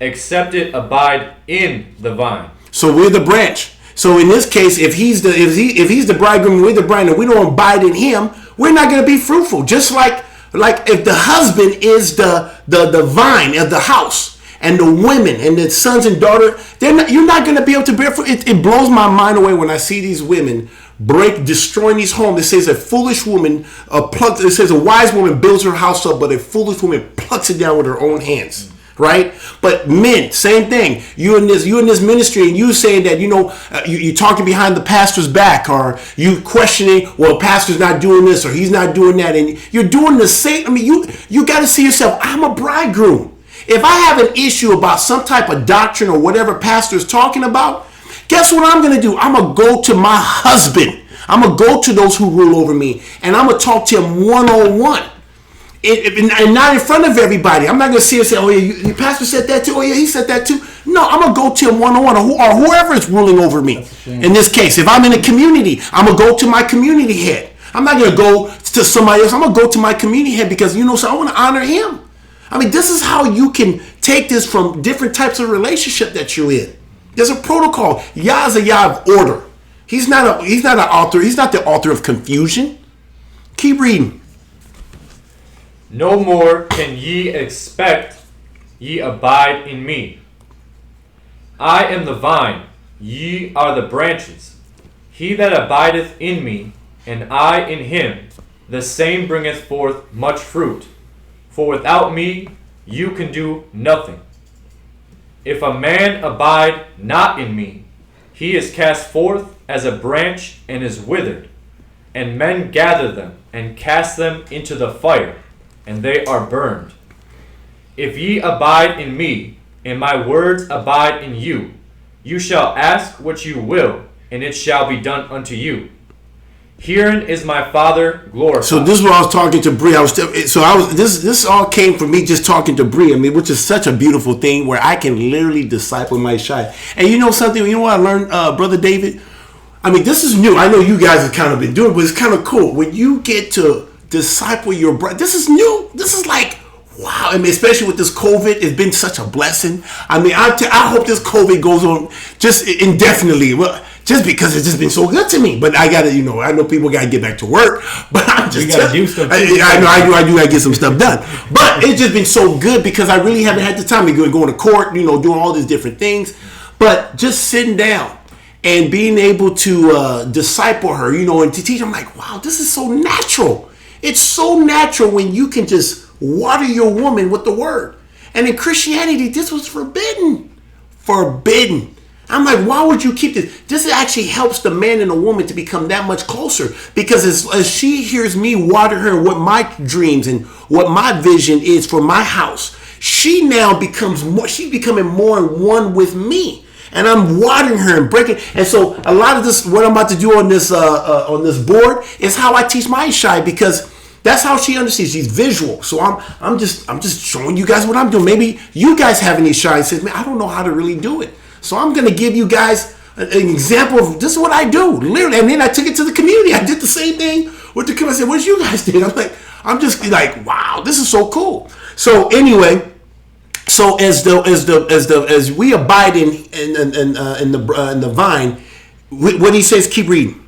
except it abide in the vine. So we're the branch. So in this case, if he's the bridegroom, we're the bride, and we don't abide in him, we're not going to be fruitful. Just like if the husband is the vine of the house, and the women and the sons and daughters, you're not going to be able to bear fruit. It blows my mind away when I see these women destroying these homes. It says a foolish woman it says a wise woman builds her house up, but a foolish woman plucks it down with her own hands. Right? But men, same thing. You in this ministry, and you saying that you're talking behind the pastor's back, or you questioning, well, pastor's not doing this or he's not doing that, and you're doing the same. I mean, you got to see yourself. I'm a bridegroom. If I have an issue about some type of doctrine or whatever pastor is talking about, guess what I'm going to do? I'm going to go to my husband. I'm going to go to those who rule over me, and I'm going to talk to him one-on-one. And not in front of everybody. I'm not going to see and say, oh, yeah, your pastor said that too. Oh, yeah, he said that too. No, I'm going to go to him one-on-one, or whoever is ruling over me. In this case, if I'm in a community, I'm going to go to my community head. I'm not going to go to somebody else. I'm going to go to my community head, because, so I want to honor him. I mean, this is how you can take this from different types of relationship that you're in. There's a protocol. Yah is a Yah of order. He's not an author. He's not the author of confusion. Keep reading. No more can ye expect ye abide in me. I am the vine, ye are the branches. He that abideth in me, and I in him, the same bringeth forth much fruit. For without me you can do nothing. If a man abide not in me, he is cast forth as a branch and is withered, and men gather them and cast them into the fire, and they are burned. If ye abide in me, and my words abide in you, you shall ask what you will, and it shall be done unto you. Herein is my Father glorified. So this is what I was talking to Bree. This all came from me just talking to Bree. I mean, which is such a beautiful thing where I can literally disciple my child. And you know something? You know what I learned, Brother David? I mean, this is new. I know you guys have kind of been doing it, but it's kind of cool when you get to disciple your brother. This is new. This is like, wow. I mean, especially with this COVID, it's been such a blessing. I mean, I hope this COVID goes on just indefinitely. Well, just because it's just been so good to me. But I gotta, I know people gotta get back to work. But I'm just do stuff. I do gotta get some stuff done. But it's just been so good because I really haven't had the time to going to court, doing all these different things. But just sitting down and being able to disciple her, and to teach. I'm like, wow, this is so natural. It's so natural when you can just water your woman with the word. And in Christianity, this was forbidden. Forbidden. I'm like, why would you keep this? This actually helps the man and the woman to become that much closer, because as she hears me water her what my dreams and what my vision is for my house, she now becomes more, she's becoming more in one with me. And I'm watering her and breaking. And so a lot of this, what I'm about to do on this board is how I teach my Ishai, because That's how she understands. She's visual. So I'm just showing you guys what I'm doing. Maybe you guys have any shy and says, man, I don't know how to really do it. So I'm going to give you guys an example of this is what I do, literally. And then I took it to the community. I did the same thing with the community. I said, what you guys did? I'm just like, wow, this is so cool. So anyway, so as we abide in the vine, what he says, keep reading.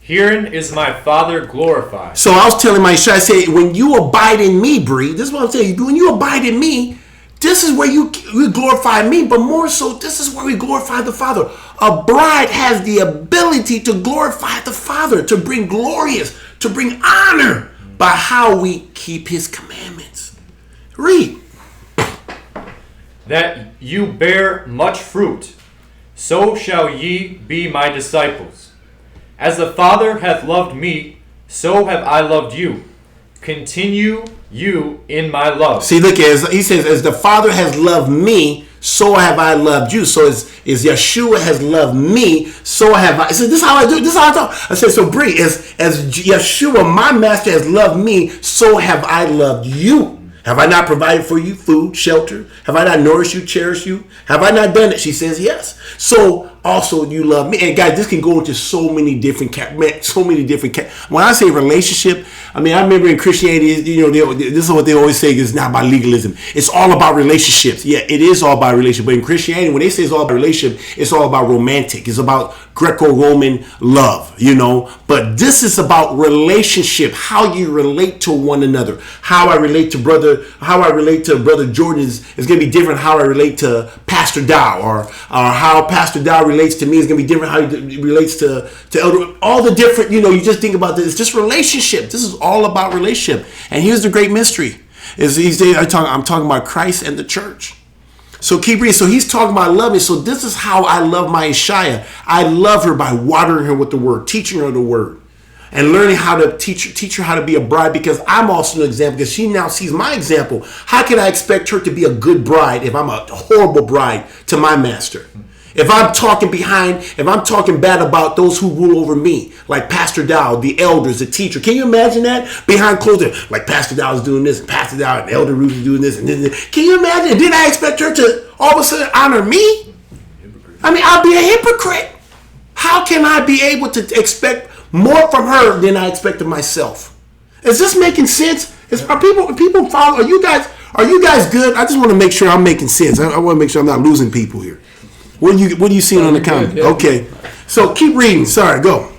Herein is my Father glorified. So I was telling my shot, I say, when you abide in me, Bree, this is what I'm saying. When you abide in me, this is where you glorify me, but more so, this is where we glorify the Father. A bride has the ability to glorify the Father, to bring to bring honor by how we keep his commandments. Read. That you bear much fruit, so shall ye be my disciples. As the Father hath loved me, so have I loved you. Continue you in my love. See, look, he says, as the Father has loved me, so have I loved you. So as Yeshua has loved me, so have I. So this is how I do. This is how I talk. I said, so Bree, as Yeshua, my master, has loved me, so have I loved you. Have I not provided for you food, shelter? Have I not nourished you, cherished you? Have I not done it? She says, yes. So also you love me. And guys, this can go into so many different when I say relationship, I mean, I remember in Christianity, this is what they always say, is not about legalism. It's all about relationships. Yeah, it is all about relationship. But in Christianity, when they say it's all about relationship, it's all about romantic. It's about Greco-Roman love, But this is about relationship, how you relate to one another. How I relate to Brother Jordan is going to be different. How I relate to Pastor Dow, or how Pastor Dow relates to me is going to be different. How he relates to Elder. All the different, you just think about this. It's just relationship. This is all about relationship. And here's the great mystery: I'm talking about Christ and the church. So keep reading. So he's talking about loving. So this is how I love my Ishaya. I love her by watering her with the word, teaching her the word, and learning how to teach her how to be a bride, because I'm also an example, because she now sees my example. How can I expect her to be a good bride if I'm a horrible bride to my master? If I'm talking bad about those who rule over me, like Pastor Dow, the elders, the teacher. Can you imagine that? Behind closed doors, like Pastor Dow is doing this, and Pastor Dow and Elder Ruth is doing this, and this. Can you imagine? Did I expect her to all of a sudden honor me? I mean, I'll be a hypocrite. How can I be able to expect more from her than I expect of myself? Is this making sense? Are people follow? Are you guys good? I just want to make sure I'm making sense. I want to make sure I'm not losing people here. What are you seeing on the comment? Yeah. Okay. So keep reading. Sorry, go.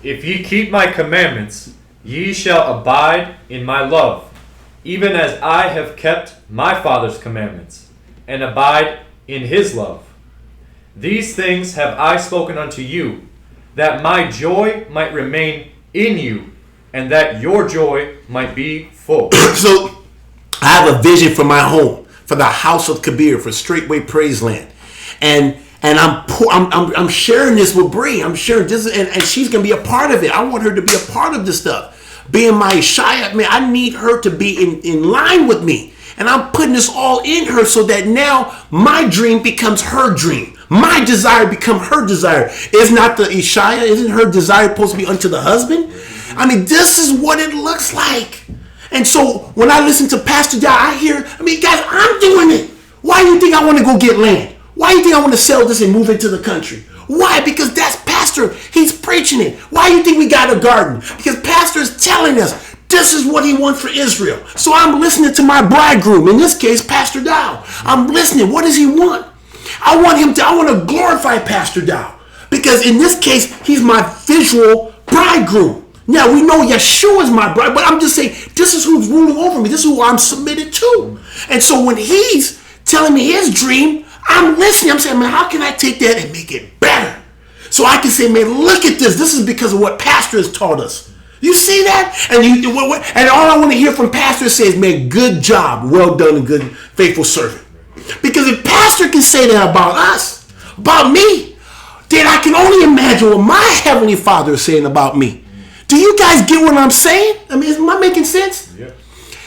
If ye keep my commandments, ye shall abide in my love, even as I have kept my Father's commandments, and abide in his love. These things have I spoken unto you, that my joy might remain in you, and that your joy might be full. So I have a vision for my home, for the house of Kabir, for Straightway Praise Land. And I'm sharing this with Bree. I'm sharing this, and she's gonna be a part of it. I want her to be a part of this stuff. Being my Shia, man, I need her to be in line with me. And I'm putting this all in her so that now my dream becomes her dream. My desire becomes her desire. Is not the Ishaya, isn't her desire supposed to be unto the husband? I mean, this is what it looks like. And so when I listen to Pastor Dow, guys, I'm doing it. Why do you think I want to go get land? Why do you think I want to sell this and move into the country? Why? Because that's Pastor. He's preaching it. Why do you think we got a garden? Because Pastor is telling us this is what he wants for Israel. So I'm listening to my bridegroom, in this case, Pastor Dow. I'm listening. What does he want? I want to glorify Pastor Dow. Because in this case, he's my visual bridegroom. Now, we know Yeshua is my bride, but I'm just saying, this is who's ruling over me. This is who I'm submitted to. And so when he's telling me his dream, I'm listening. I'm saying, man, how can I take that and make it better? So I can say, man, look at this. This is because of what Pastor has taught us. You see that? And all I want to hear from Pastor says, man, good job. Well done, a good, faithful servant. Because if Pastor can say that about us, about me, then I can only imagine what my Heavenly Father is saying about me. Do you guys get what I'm saying? I mean, am I making sense? Yeah.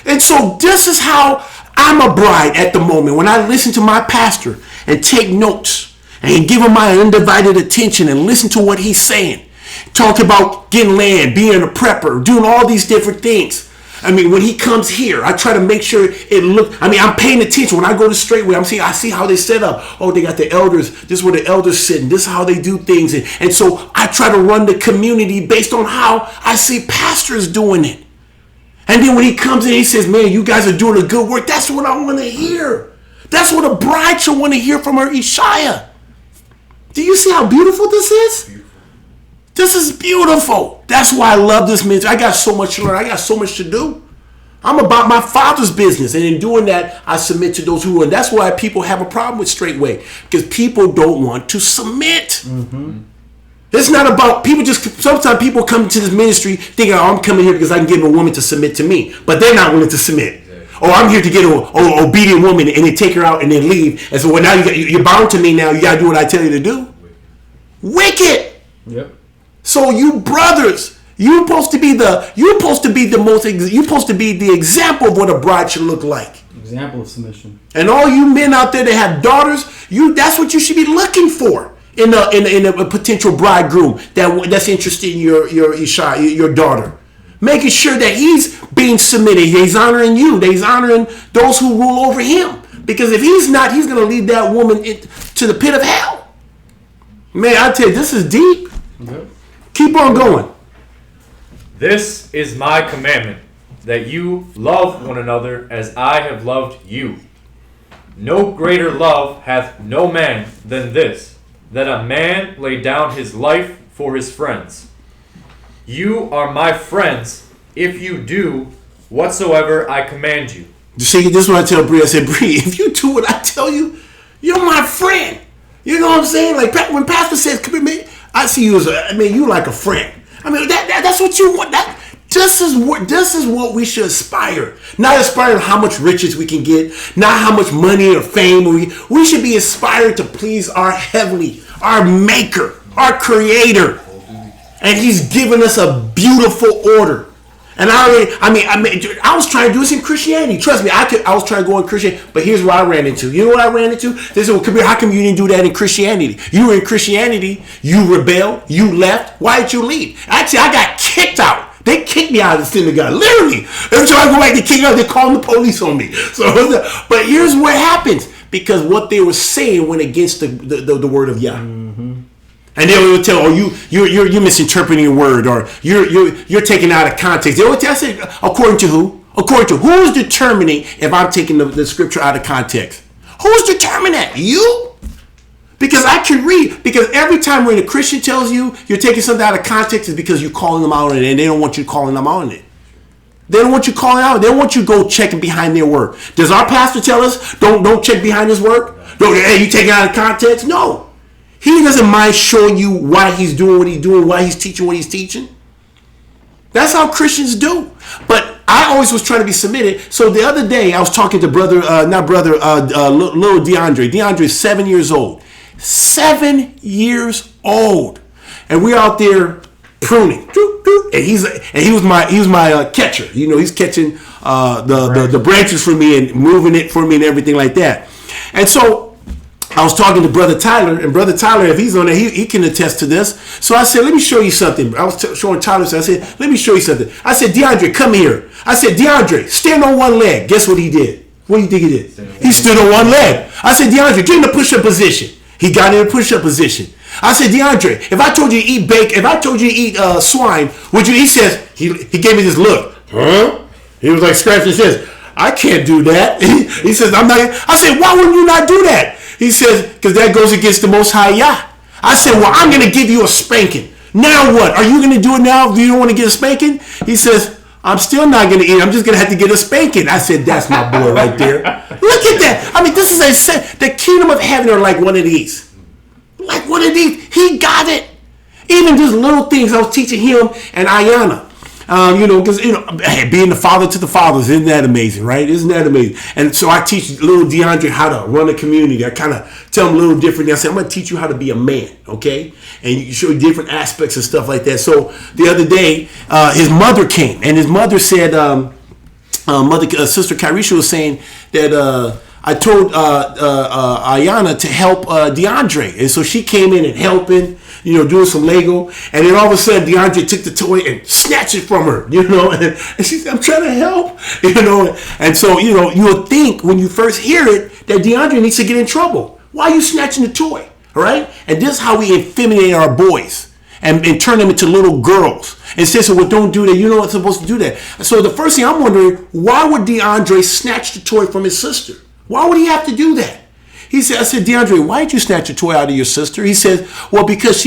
And so this is how I'm a bride at the moment. When I listen to my pastor and take notes and give him my undivided attention and listen to what he's saying, talk about getting land, being a prepper, doing all these different things. I mean, when he comes here, I try to make sure it look. I mean, I'm paying attention when I go to Straightway. I see how they set up. Oh, they got the elders. This is where the elders sitting. This is how they do things, and so I try to run the community based on how I see pastors doing it. And then when he comes in, he says, "Man, you guys are doing a good work." That's what I want to hear. That's what a bride should want to hear from her Ishaya. Do you see how beautiful this is? This is beautiful. That's why I love this ministry. I got so much to learn. I got so much to do. I'm about my Father's business. And in doing that, I submit to those who are. And that's why people have a problem with Straightway. Because people don't want to submit. Mm-hmm. It's not about, people just, sometimes people come to this ministry thinking, oh, I'm coming here because I can get a woman to submit to me. But they're not willing to submit. Or I'm here to get an obedient woman and then take her out and then leave. And so, well, now you're bound to me now. You got to do what I tell you to do. Wicked. Yep. So you brothers, you're supposed to be the example of what a bride should look like. Example of submission. And all you men out there that have daughters, that's what you should be looking for in a potential bridegroom that's interested in your daughter. Making sure that he's being submitted, he's honoring you, that he's honoring those who rule over him. Because if he's not, he's going to lead that woman to the pit of hell. Man, I tell you, this is deep. Yep. Keep on going. This is my commandment, that you love one another as I have loved you. No greater love hath no man than this, that a man lay down his life for his friends. You are my friends if you do whatsoever I command you. You see, this is what I tell Bree. I said, Bree, if you do what I tell you, you're my friend. You know what I'm saying? Like when Pastor says, come here, man, I see you as you like a friend. I mean, that's what you want. This is what we should aspire. Not aspire how much riches we can get, not how much money or fame. We should be aspiring to please our heavenly, our maker, our creator. And he's given us a beautiful order. And I was trying to do this in Christianity. Trust me, I was trying to go in Christianity. But here's what I ran into. You know what I ran into? They said, well, come here, how come you didn't do that in Christianity? You were in Christianity. You rebelled. You left. Why did you leave? Actually, I got kicked out. They kicked me out of the synagogue. Literally. Every time I go back, they kick me out. They're calling the police on me. But here's what happens. Because what they were saying went against the word of Yah. Mm-hmm. And they would tell, you're misinterpreting your word, or you're taking out of context. They would tell, I said, according to who? According to who is determining if I'm taking the scripture out of context? Who's determining that? You? Because I can read. Because every time when a Christian tells you you're taking something out of context, it's because you're calling them out on it, and they don't want you calling them out on it. They don't want you calling out. They don't want you to go checking behind their work. Does our pastor tell us don't check behind his work? Hey, you taking it out of context? No. He doesn't mind showing you why he's doing what he's doing, why he's teaching what he's teaching. That's how Christians do. But I always was trying to be submitted. So the other day, I was talking to little DeAndre. DeAndre's 7 years old. 7 years old. And we're out there pruning. And he was my catcher. You know, he's catching the branches for me and moving it for me and everything like that. And so I was talking to Brother Tyler, and Brother Tyler, if he's on there, he can attest to this. So I said, let me show you something. I was showing Tyler, so I said, let me show you something. I said, DeAndre, come here. I said, DeAndre, stand on one leg. Guess what he did? What do you think he did? He stood on one leg. I said, DeAndre, get in the push-up position. He got in the push-up position. I said, DeAndre, if I told you to eat bacon, if I told you to eat swine, would you? He says, he gave me this look. Huh? He was like scratching his chest. I can't do that. He says, I'm not. I said, why would you not do that? He says, because that goes against the Most High Yah. I said, well, I'm going to give you a spanking. Now what? Are you going to do it now? Do you don't want to get a spanking? He says, I'm still not going to eat. I'm just going to have to get a spanking. I said, that's my boy right there. Look at that. I mean, this is the kingdom of heaven are like one of these. Like one of these. He got it. Even just little things I was teaching him and Ayana. Because being the father to the fathers, isn't that amazing, right? Isn't that amazing? And so I teach little DeAndre how to run a community. I kind of tell him a little different. I say, I'm going to teach you how to be a man, okay? And you show different aspects and stuff like that. So the other day, his mother came, and his mother said, Sister Kyrisha was saying that I told Ayana to help DeAndre, and so she came in and helping. doing some Lego, and then all of a sudden DeAndre took the toy and snatched it from her, and she said, I'm trying to help, and so, you'll think when you first hear it that DeAndre needs to get in trouble. Why are you snatching the toy? All right? And this is how we effeminate our boys and turn them into little girls and say, so, well, don't do that. You're not supposed to do that. So the first thing I'm wondering, why would DeAndre snatch the toy from his sister? Why would he have to do that? I said, DeAndre, why did you snatch a toy out of your sister? He said, well, because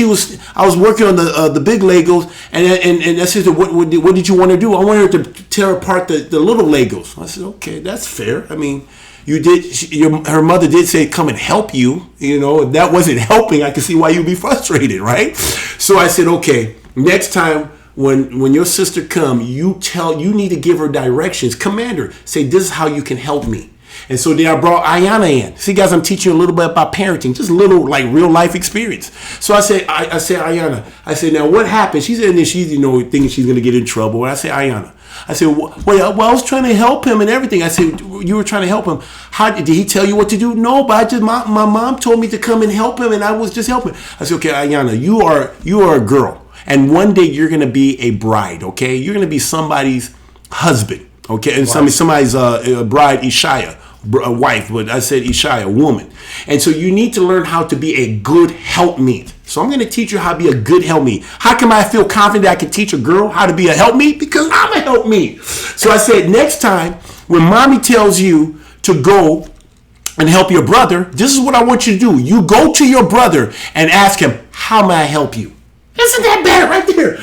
I was working on the big Legos, and I said, what did you want to do? I wanted her to tear apart the little Legos. I said, okay, that's fair. I mean, her mother did say, come and help you. If that wasn't helping, I could see why you'd be frustrated, right? So I said, okay, next time when your sister come, you need to give her directions. Command her. Say, this is how you can help me. And so then I brought Ayana in. See, guys, I'm teaching you a little bit about parenting, just a little like real life experience. So I said, Ayana, I said, now what happened? She's in there, she's thinking she's gonna get in trouble. And I said, Ayana, I said, well, I was trying to help him and everything. I said, you were trying to help him. How did he tell you what to do? No, but my mom told me to come and help him, and I was just helping. I said, okay, Ayana, you are a girl, and one day you're gonna be a bride. Okay, you're gonna be somebody's husband. Okay, and somebody's bride, Ishaya. A wife, but I said Ishaya, a woman. And so you need to learn how to be a good helpmeet. So I'm going to teach you how to be a good helpmeet. How come I feel confident that I can teach a girl how to be a helpmeet? Because I'm a helpmeet. So I said, next time when mommy tells you to go and help your brother, this is what I want you to do. You go to your brother and ask him, how may I help you? Isn't that bad right there?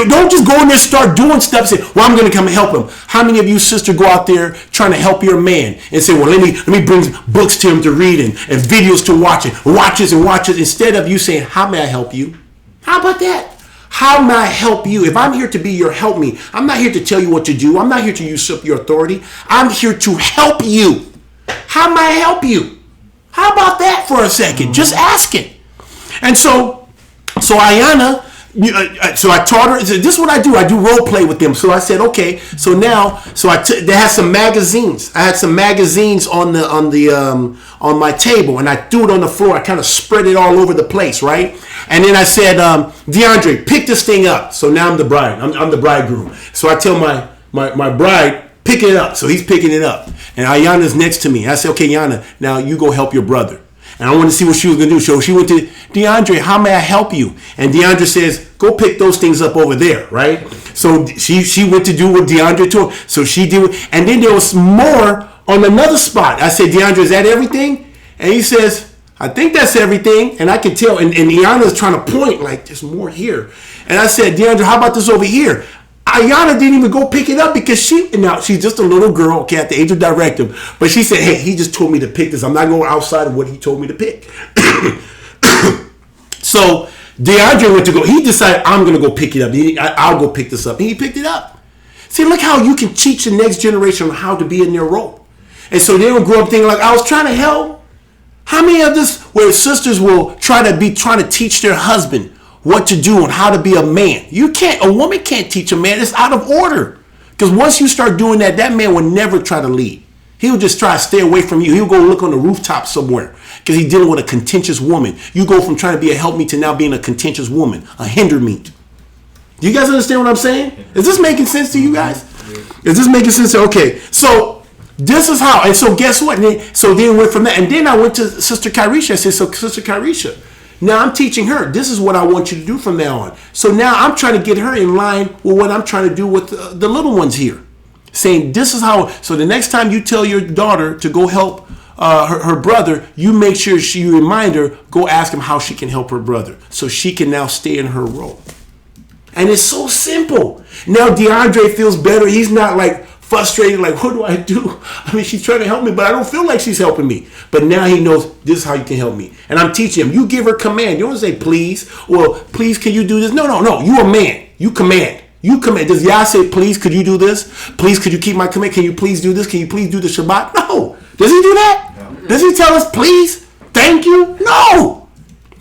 Don't just go in there and start doing stuff and say, well, I'm going to come and help him. How many of you sisters go out there trying to help your man and say, well, let me bring books to him to read and videos to watch and watches instead of you saying, how may I help you? How about that? How may I help you? If I'm here to be your help me, I'm not here to tell you what to do. I'm not here to usurp your authority. I'm here to help you. How may I help you? How about that for a second? Just ask it. And so Ayana, so I taught her. This is what I do. I do role play with them. So I said, okay. So now, they had some magazines. I had some magazines on my table, and I threw it on the floor. I kind of spread it all over the place, right? And then I said, DeAndre, pick this thing up. So now I'm the bride. I'm the bridegroom. So I tell my bride, pick it up. So he's picking it up, and Ayana's next to me. I said, okay, Ayana, now you go help your brother. And I wanted to see what she was going to do. So she went to DeAndre, how may I help you? And DeAndre says, go pick those things up over there, right? So she went to do what DeAndre told. So she did. And then there was more on another spot. I said, DeAndre, is that everything? And he says, I think that's everything. And I can tell. And Ayana's trying to point like there's more here. And I said, DeAndre, how about this over here? Ayana didn't even go pick it up because she's just a little girl, okay, at the age of directive. But she said, hey, he just told me to pick this. I'm not going outside of what he told me to pick. So DeAndre went to go. He decided, I'm going to go pick it up. I'll go pick this up. And he picked it up. See, look how you can teach the next generation on how to be in their role. And so they don't grow up thinking like, I was trying to help. How many of this where sisters will trying to teach their husband what to do and how to be a man? A woman can't teach a man. It's out of order. Because once you start doing that, that man will never try to lead. He'll just try to stay away from you. He'll go look on the rooftop somewhere because he's dealing with a contentious woman. You go from trying to be a help me to now being a contentious woman, a hinder me. Do you guys understand what I'm saying? Is this making sense to you guys? Is this making sense? Okay, so this is how. And so guess what? So then went from that. And then I went to Sister Kyrisha. I said, so Sister Kyrisha, now I'm teaching her. This is what I want you to do from now on. So now I'm trying to get her in line with what I'm trying to do with the little ones here. Saying this is how. So the next time you tell your daughter to go help her brother, you make sure you remind her, go ask him how she can help her brother. So she can now stay in her role. And it's so simple. Now DeAndre feels better. He's not like frustrated, like, what do I do? I mean, she's trying to help me, but I don't feel like she's helping me. But now he knows this is how you can help me. And I'm teaching him. You give her command. You don't say, please, or please, can you do this? No. You a man. You command. You command. Does Yah say, please, could you do this? Please, could you keep my command? Can you please do this? Can you please do the Shabbat? No. Does he do that? No. Does he tell us, please, thank you? No.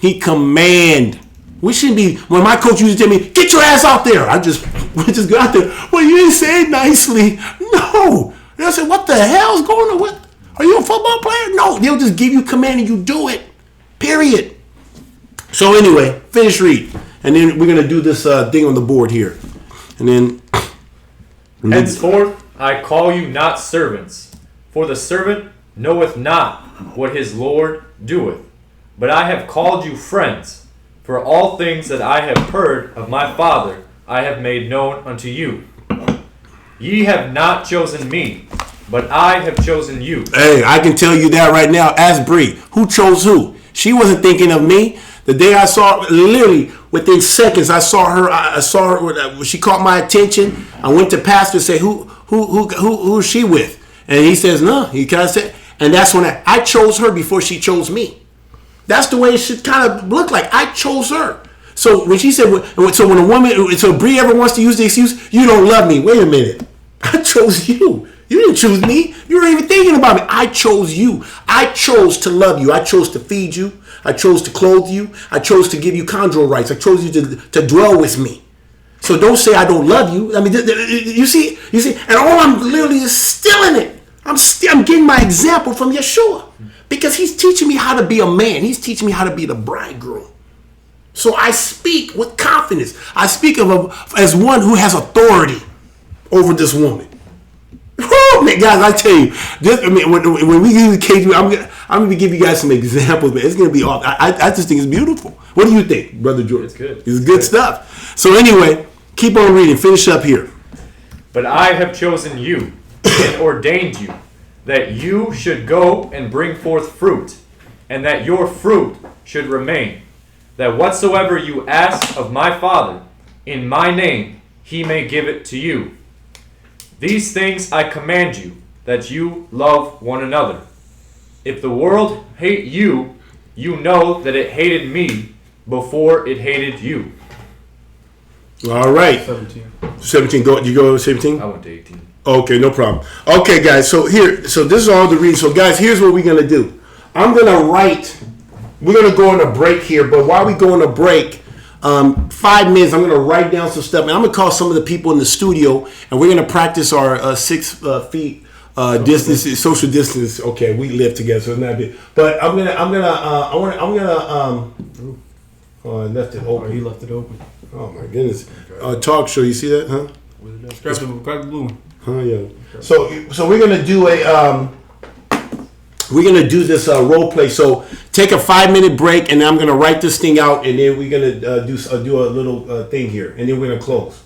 He command. We shouldn't be, when my coach used to tell me, get your ass out there. I just go out there. Well, you didn't say it nicely. No. They'll say, what the hell's going on? What? Are you a football player? No. They'll just give you command and you do it. Period. So anyway, finish read. And then we're going to do this thing on the board here. And then... Henceforth I call you not servants, for the servant knoweth not what his Lord doeth. But I have called you friends, for all things that I have heard of my Father I have made known unto you. Ye have not chosen me, but I have chosen you. Hey, I can tell you that right now. Ask Bree. Who chose who? She wasn't thinking of me. The day I saw, literally within seconds, I saw her. She caught my attention. I went to pastor and said, "Who's she with?" And he says, "No." He kind of said, and that's when I chose her before she chose me. That's the way it should kind of look like. I chose her. So when she said, so when a woman, so Bree ever wants to use the excuse, "You don't love me." Wait a minute. I chose you. You didn't choose me. You weren't even thinking about me. I chose you. I chose to love you. I chose to feed you. I chose to clothe you. I chose to give you conjugal rights. I chose you to dwell with me. So don't say I don't love you. I mean, you see, and all I'm literally is stealing it. I'm getting my example from Yeshua because he's teaching me how to be a man. He's teaching me how to be the bridegroom. So I speak with confidence. I speak of him as one who has authority over this woman. Oh man, guys, I tell you, when we do the KGB, I'm gonna give you guys some examples, man. It's gonna be off. I just think it's beautiful. What do you think, Brother George? It's good. It's good stuff. So anyway, keep on reading. Finish up here. But I have chosen you and ordained you, that you should go and bring forth fruit, and that your fruit should remain, that whatsoever you ask of my Father in my name, he may give it to you. These things I command you, that you love one another. If the world hate you, you know that it hated me before it hated you. All right. 17. Go. You go 17? I went to 18. Okay, no problem. Okay, guys. So this is all the reading. So guys, here's what we're gonna do. I'm gonna write. We're gonna go on a break here, but while we go on a break, 5 minutes, I'm going to write down some stuff, and I'm going to call some of the people in the studio, and we're going to practice our 6 feet distance, social distance. Okay, we live together, so it's not big. But oh, I left it open. Oh, he left it open. Oh my goodness. Talk show, you see that, huh? Grab the blue one. Huh, yeah. So we're going to do this role play. So take a 5-minute break, and then I'm going to write this thing out, and then we're going to do a little thing here, and then we're going to close.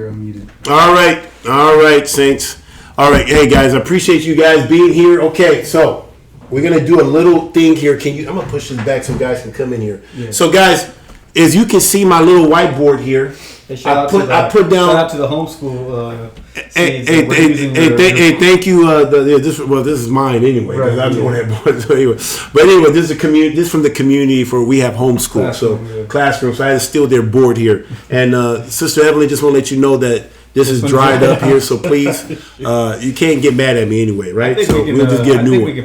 you're unmuted. All right, Saints. All right, hey guys, I appreciate you guys being here. Okay, so we're gonna do a little thing here. I'm gonna push this back so guys can come in here. Yeah. So guys, as you can see my little whiteboard here, I put down. Shout out to the homeschool. Hey, thank you. This is mine anyway. Right, I'm the one that bought it. So anyway, but anyway, this is a community. This is from the community for we have homeschool. Classroom. So I had to steal their board here. And Sister Evelyn, just want to let you know that this is dried up here. So please, you can't get mad at me anyway, right? So we'll just get a new one. We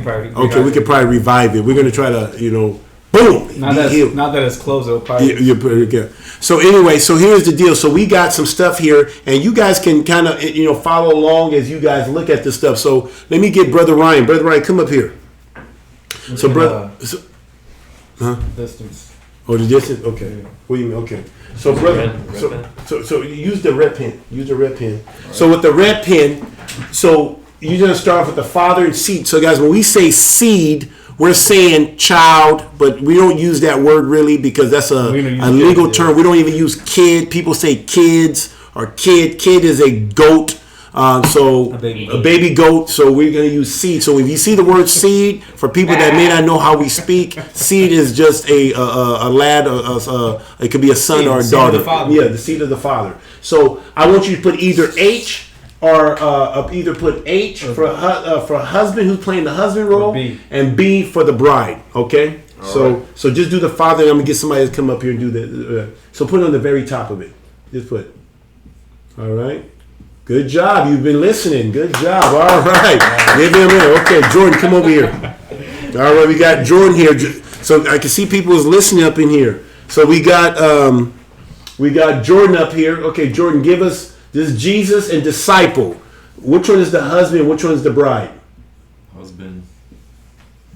can probably revive it. We're gonna try to, boom. Now that it's closed, it'll probably. Yeah. So anyway, so here's the deal. So we got some stuff here, and you guys can kind of follow along as you guys look at this stuff. So let me get Brother Ryan. Brother Ryan, come up here. So brother, distance. Oh, the distance. Okay. What do you mean? Okay. So brother, so use the red pen. Use the red pen. Right. So with the red pen, so you're gonna start off with the father and seed. So guys, when we say seed, we're saying child, but we don't use that word really because that's a legal term. We don't even use kid. People say kids or kid. Kid is a goat. So a baby goat. So we're going to use seed. So if you see the word seed, for people that may not know how we speak, seed is just a lad. It could be a son or a daughter. The seed of the father. So I want you to put either H. Or either put H for a husband who's playing the husband role, and B for the bride. Okay, so just do the father, and I'm gonna get somebody to come up here and do that. So put it on the very top of it. Just put. All right. Good job. You've been listening. Good job. All right. Give me a minute. Okay, Jordan, come over here. All right, we got Jordan here. So I can see people is listening up in here. So we got Jordan up here. Okay, Jordan, give us. This is Jesus and disciple. Which one is the husband? Which one is the bride? Husband,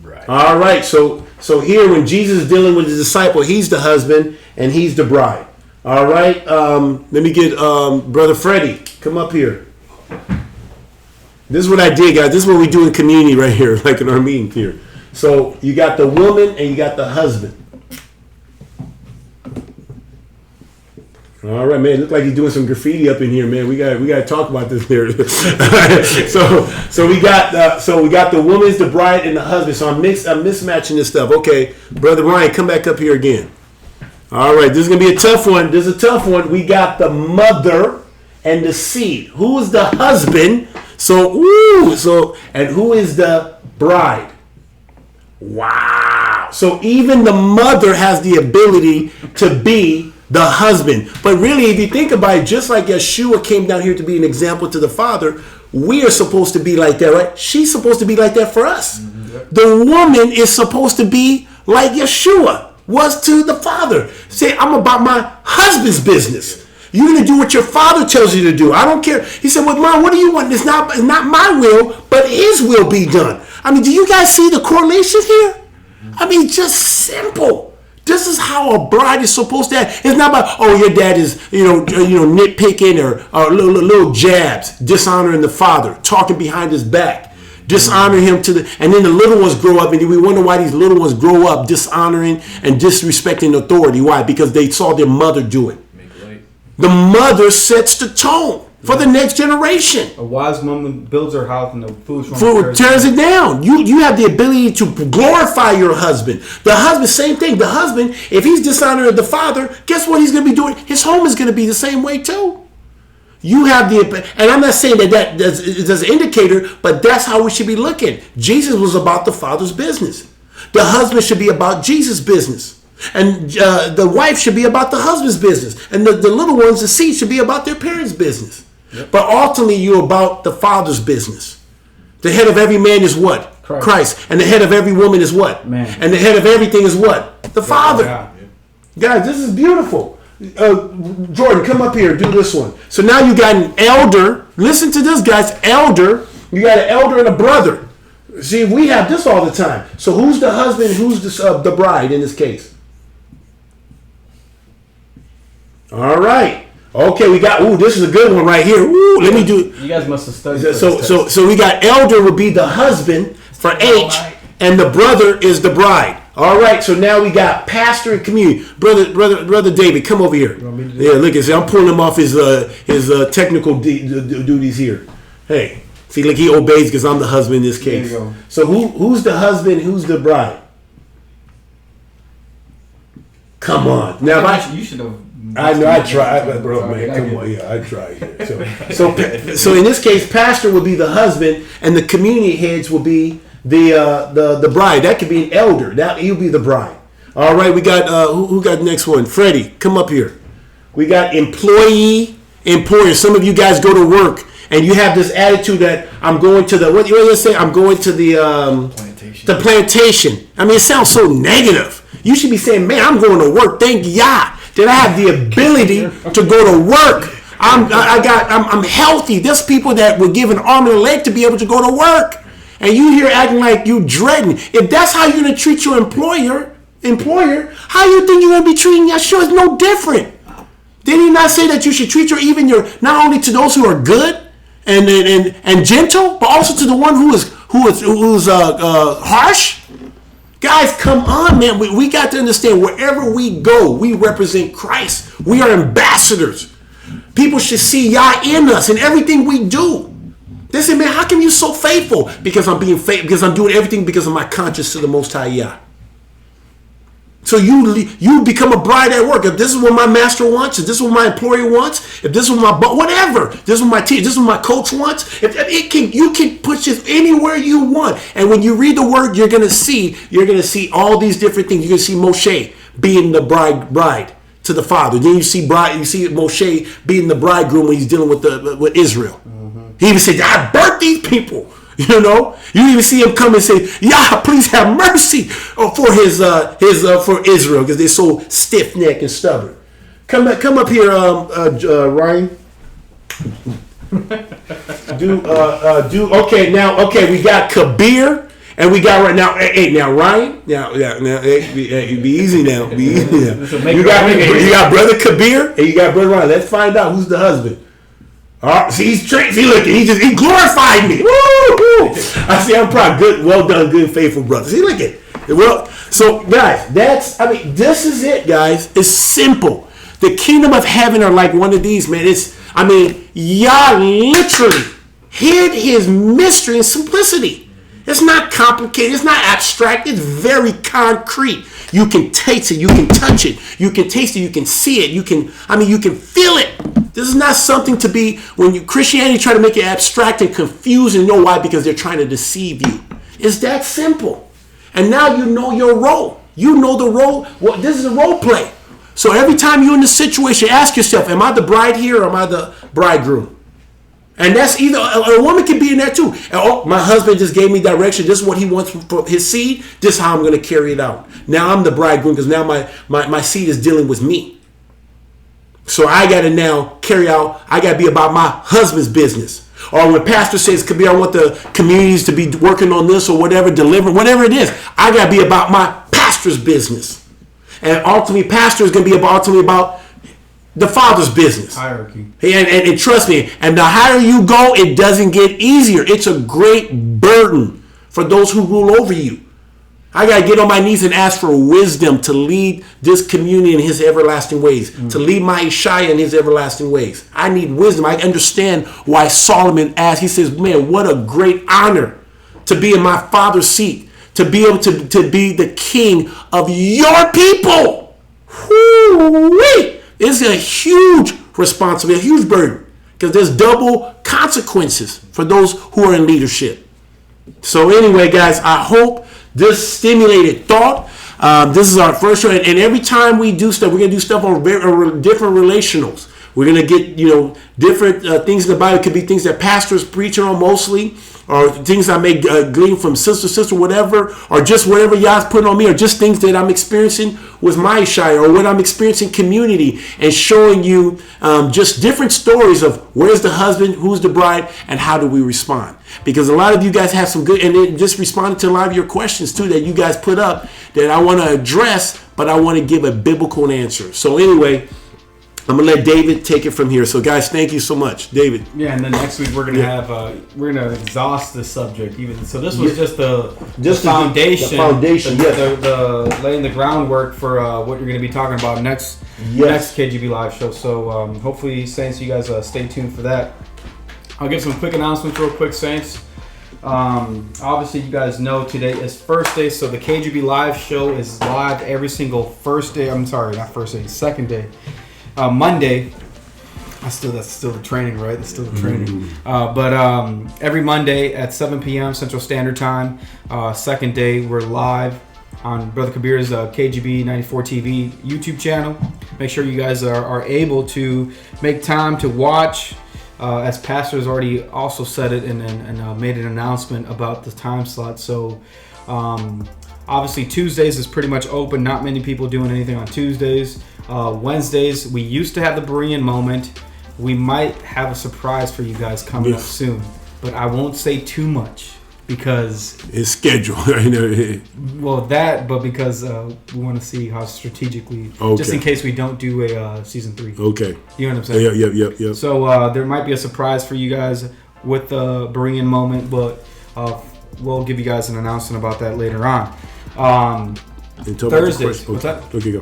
bride. All right. So here, when Jesus is dealing with the disciple, he's the husband and he's the bride. All right. Let me get Brother Freddie. Come up here. This is what I did, guys. This is what we do in community right here, like in our meeting here. So you got the woman and you got the husband. All right, man. It looks like he's doing some graffiti up in here, man. We got to talk about this here. so we got the woman's the bride and the husband. So I'm mismatching this stuff. Okay, Brother Ryan, come back up here again. All right, this is gonna be a tough one. This is a tough one. We got the mother and the seed. Who is the husband? And who is the bride? Wow. So even the mother has the ability to be the husband. But really, if you think about it, just like Yeshua came down here to be an example to the Father, we are supposed to be like that, right? She's supposed to be like that for us. Mm-hmm. The woman is supposed to be like Yeshua was to the Father. Say, I'm about my husband's business. You're going to do what your Father tells you to do. I don't care. He said, well, Mom, what do you want? It's not my will, but his will be done. I mean, do you guys see the correlation here? I mean, just simple. This is how a bride is supposed to act. It's not about, your dad is, nitpicking or little jabs, dishonoring the father, talking behind his back, dishonoring him and then the little ones grow up, and we wonder why these little ones grow up dishonoring and disrespecting authority. Why? Because they saw their mother do it. The mother sets the tone for the next generation. A wise woman builds her house, and the foolish one tears it down. You have the ability to glorify your husband. The husband, same thing. The husband, if he's dishonoring the father, guess what he's going to be doing? His home is going to be the same way too. You have and I'm not saying that is an indicator, but that's how we should be looking. Jesus was about the Father's business. The husband should be about Jesus' business. And the wife should be about the husband's business. And the little ones, the seed, should be about their parents' business. Yep. But ultimately, you're about the Father's business. The head of every man is what? Christ. And the head of every woman is what? Man. And the head of everything is what? The Father. Yeah. Guys, this is beautiful. Jordan, come up here. Do this one. So now you got an elder. Listen to this, guys. Elder. You got an elder and a brother. See, we have this all the time. So who's the husband? Who's the bride in this case? All right. Okay, we got. This is a good one right here. Let me do. You guys must have studied. So we got elder would be the husband for H, and the brother is the bride. All right, so now we got pastor and community. Brother David, come over here. Yeah, look at I'm pulling him off his technical duties here. Hey, see, like he obeys because I'm the husband in this case. There you go. So who's the husband? Who's the bride? Come on. Now, you should have. I know I tried, bro. Man, come on, yeah, I tried here. So in this case, pastor will be the husband, and the community heads will be the bride. That could be an elder. That he'll be the bride. All right, we got who got the next one? Freddie, come up here. We got employer. Some of you guys go to work and you have this attitude that I'm going to the what you say? I'm going to the plantation. The plantation. I mean, it sounds so negative. You should be saying, man, I'm going to work. Thank Yah that I have the ability to go to work. I'm healthy. There's people that would give an arm and a leg to be able to go to work. And you here acting like you dreading. If that's how you're going to treat your employer, how you think you're going to be treating Yeshua is no different. Did he not say that you should treat not only to those who are good and gentle, but also to the one who's harsh? Guys, come on, man. We got to understand wherever we go, we represent Christ. We are ambassadors. People should see Yah in us in everything we do. They say, man, how come you so faithful? Because I'm being faithful, because I'm doing everything because of my conscience to the Most High Yah. So you become a bride at work. If this is what my master wants, if this is what my employer wants, if this is what my whatever, this is what my teacher, this is what my coach wants. You can put this anywhere you want. And when you read the word, you're gonna see all these different things. You're gonna see Moshe being the bride to the father. Then you see Moshe being the bridegroom when he's dealing with Israel. Mm-hmm. He even said, I birthed these people. You know, you even see him come and say, "Yah, please have mercy for for Israel," because they're so stiff necked and stubborn. Come up here, Ryan. Okay. We got Kabir, and we got right now. Hey, now Ryan. Now, be easy now. Be easy now. You got brother Kabir, and you got brother Ryan. Let's find out who's the husband. See, he glorified me. Woo! I see, I'm proud. Good, well done, good, faithful brother. See, look at it. Well, so guys, this is it, guys. It's simple. The kingdom of heaven are like one of these, man. Yah literally hid his mystery in simplicity. It's not complicated. It's not abstract. It's very concrete. You can taste it. You can touch it. You can taste it. You can see it. You can feel it. This is not something to be, when Christianity try to make it abstract and confused, and you know why? Because they're trying to deceive you. It's that simple. And now you know your role. You know the role. Well, this is a role play. So every time you're in this situation, ask yourself, am I the bride here or am I the bridegroom? And that's either, a woman can be in that too. Oh, my husband just gave me direction. This is what he wants for his seed. This is how I'm going to carry it out. Now I'm the bridegroom because now my seed is dealing with me. So I got to now carry out, I got to be about my husband's business. Or when pastor says, Kabir, I want the communities to be working on this or whatever, delivering, whatever it is, I got to be about my pastor's business. And ultimately, pastor is going to be ultimately about the father's business. Hierarchy. And trust me, and the higher you go, it doesn't get easier. It's a great burden for those who rule over you. I got to get on my knees and ask for wisdom to lead this community in his everlasting ways, to lead my Ishaya in his everlasting ways. I need wisdom. I understand why Solomon asked. He says, man, what a great honor to be in my father's seat, to be able to be the king of your people. Whoo-wee! It's a huge responsibility, a huge burden, because there's double consequences for those who are in leadership. So anyway, guys, I hope this stimulated thought. This is our first show, and every time we do stuff, we're going to do stuff on different relationals. We're going to get, different things in the Bible. It could be things that pastors preach on mostly, or things I may glean from sister, whatever, or just whatever Yah's putting on me, or just things that I'm experiencing with my Ishaya, or what I'm experiencing community, and showing you just different stories of where's the husband, who's the bride, and how do we respond. Because a lot of you guys have some good, and it just responded to a lot of your questions too that you guys put up that I want to address, but I want to give a biblical answer. So anyway, I'm gonna let David take it from here. So, guys, thank you so much, David. Yeah, and then next week we're gonna have we're gonna exhaust this subject. Even so, this was just the foundation. The foundation, the laying the groundwork for what you're gonna be talking about next KGB live show. So hopefully, Saints, you guys stay tuned for that. I'll give some quick announcements real quick, Saints. Obviously, you guys know today is first day, so the KGB live show is live every single first day. I'm sorry, not first day, second day. Monday. That's still the training, right? That's still the training. But every Monday at 7 p.m. Central Standard Time, second day, we're live on Brother Kabir's KGB 94 TV YouTube channel. Make sure you guys are able to make time to watch. As Pastor has already also said it and made an announcement about the time slot. So obviously Tuesdays is pretty much open. Not many people doing anything on Tuesdays. Wednesdays, we used to have the Berean moment. We might have a surprise for you guys coming up soon. But I won't say too much because... It's scheduled. But because we want to see how strategically... Just in case we don't do a Season 3. Okay. You know what I'm saying? Yep. So there might be a surprise for you guys with the Berean moment, but we'll give you guys an announcement about that later on. Thursdays. What's that? Okay, go.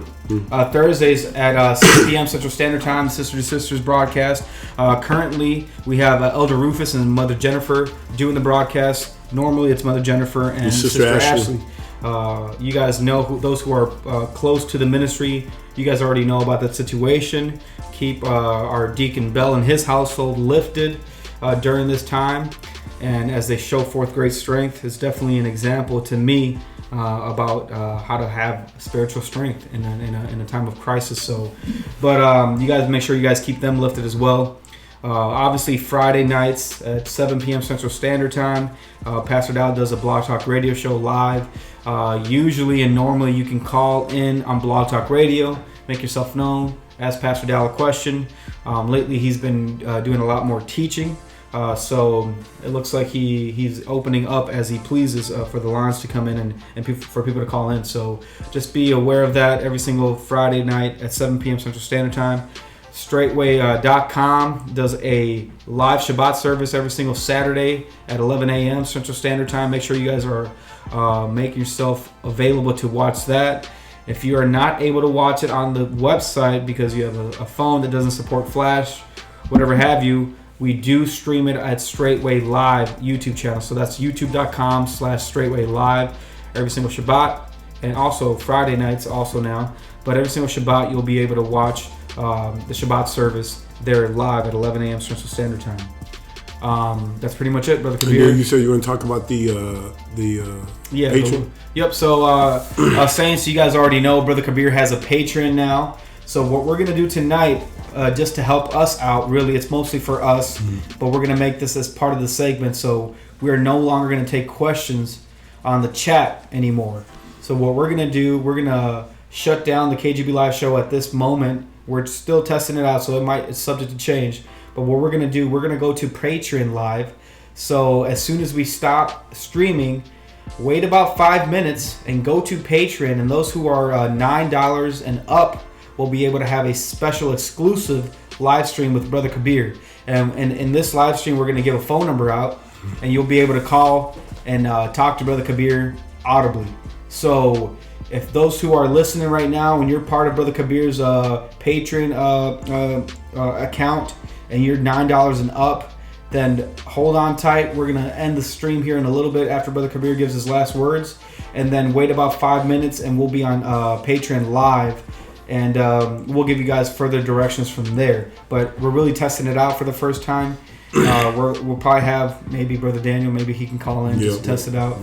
Thursdays at 6 p.m. Central Standard Time, Sister to Sisters broadcast. Currently, we have Elder Rufus and Mother Jennifer doing the broadcast. Normally, it's Mother Jennifer and Sister Ashley. You guys know those who are close to the ministry. You guys already know about that situation. Keep our Deacon Bell and his household lifted during this time. And as they show forth great strength, it's definitely an example to me about how to have spiritual strength in a time of crisis. So, but you guys make sure you guys keep them lifted as well. Obviously, Friday nights at 7 p.m. Central Standard Time, Pastor Dow does a Blog Talk Radio show live. Usually and normally, you can call in on Blog Talk Radio, make yourself known, ask Pastor Dow a question. Lately, he's been doing a lot more teaching. So it looks like he's opening up as he pleases for the lines to come in and for people to call in. So just be aware of that every single Friday night at 7 p.m. Central Standard Time. Straightway.com does a live Shabbat service every single Saturday at 11 a.m. Central Standard Time. Make sure you guys are making yourself available to watch that. If you are not able to watch it on the website because you have a phone that doesn't support Flash, whatever have you, we do stream it at Straightway Live YouTube channel. So that's youtube.com/Straightway Live every single Shabbat, and also Friday nights also now. But every single Shabbat you'll be able to watch the Shabbat service there live at 11 a.m. Central Standard Time. That's pretty much it, Brother Kabir. You said you were going to talk about the Patreon? Yep. So Saints, you guys already know Brother Kabir has a Patreon now. So what we're going to do tonight, just to help us out, really, it's mostly for us, but we're going to make this as part of the segment. So we are no longer going to take questions on the chat anymore. So what we're going to do, we're going to shut down the KGB Live show at this moment. We're still testing it out, so it's subject to change. But what we're going to do, we're going to go to Patreon Live. So as soon as we stop streaming, wait about 5 minutes and go to Patreon. And those who are $9 and up will be able to have a special exclusive live stream with Brother Kabir. And in this live stream, we're going to give a phone number out, and you'll be able to call and talk to Brother Kabir audibly. So if those who are listening right now and you're part of Brother Kabir's Patreon account and you're $9 and up, then hold on tight. We're going to end the stream here in a little bit after Brother Kabir gives his last words, and then wait about 5 minutes and we'll be on Patreon Live. And we'll give you guys further directions from there. But we're really testing it out for the first time. We'll probably have maybe Brother Daniel, maybe he can call in just to test it out.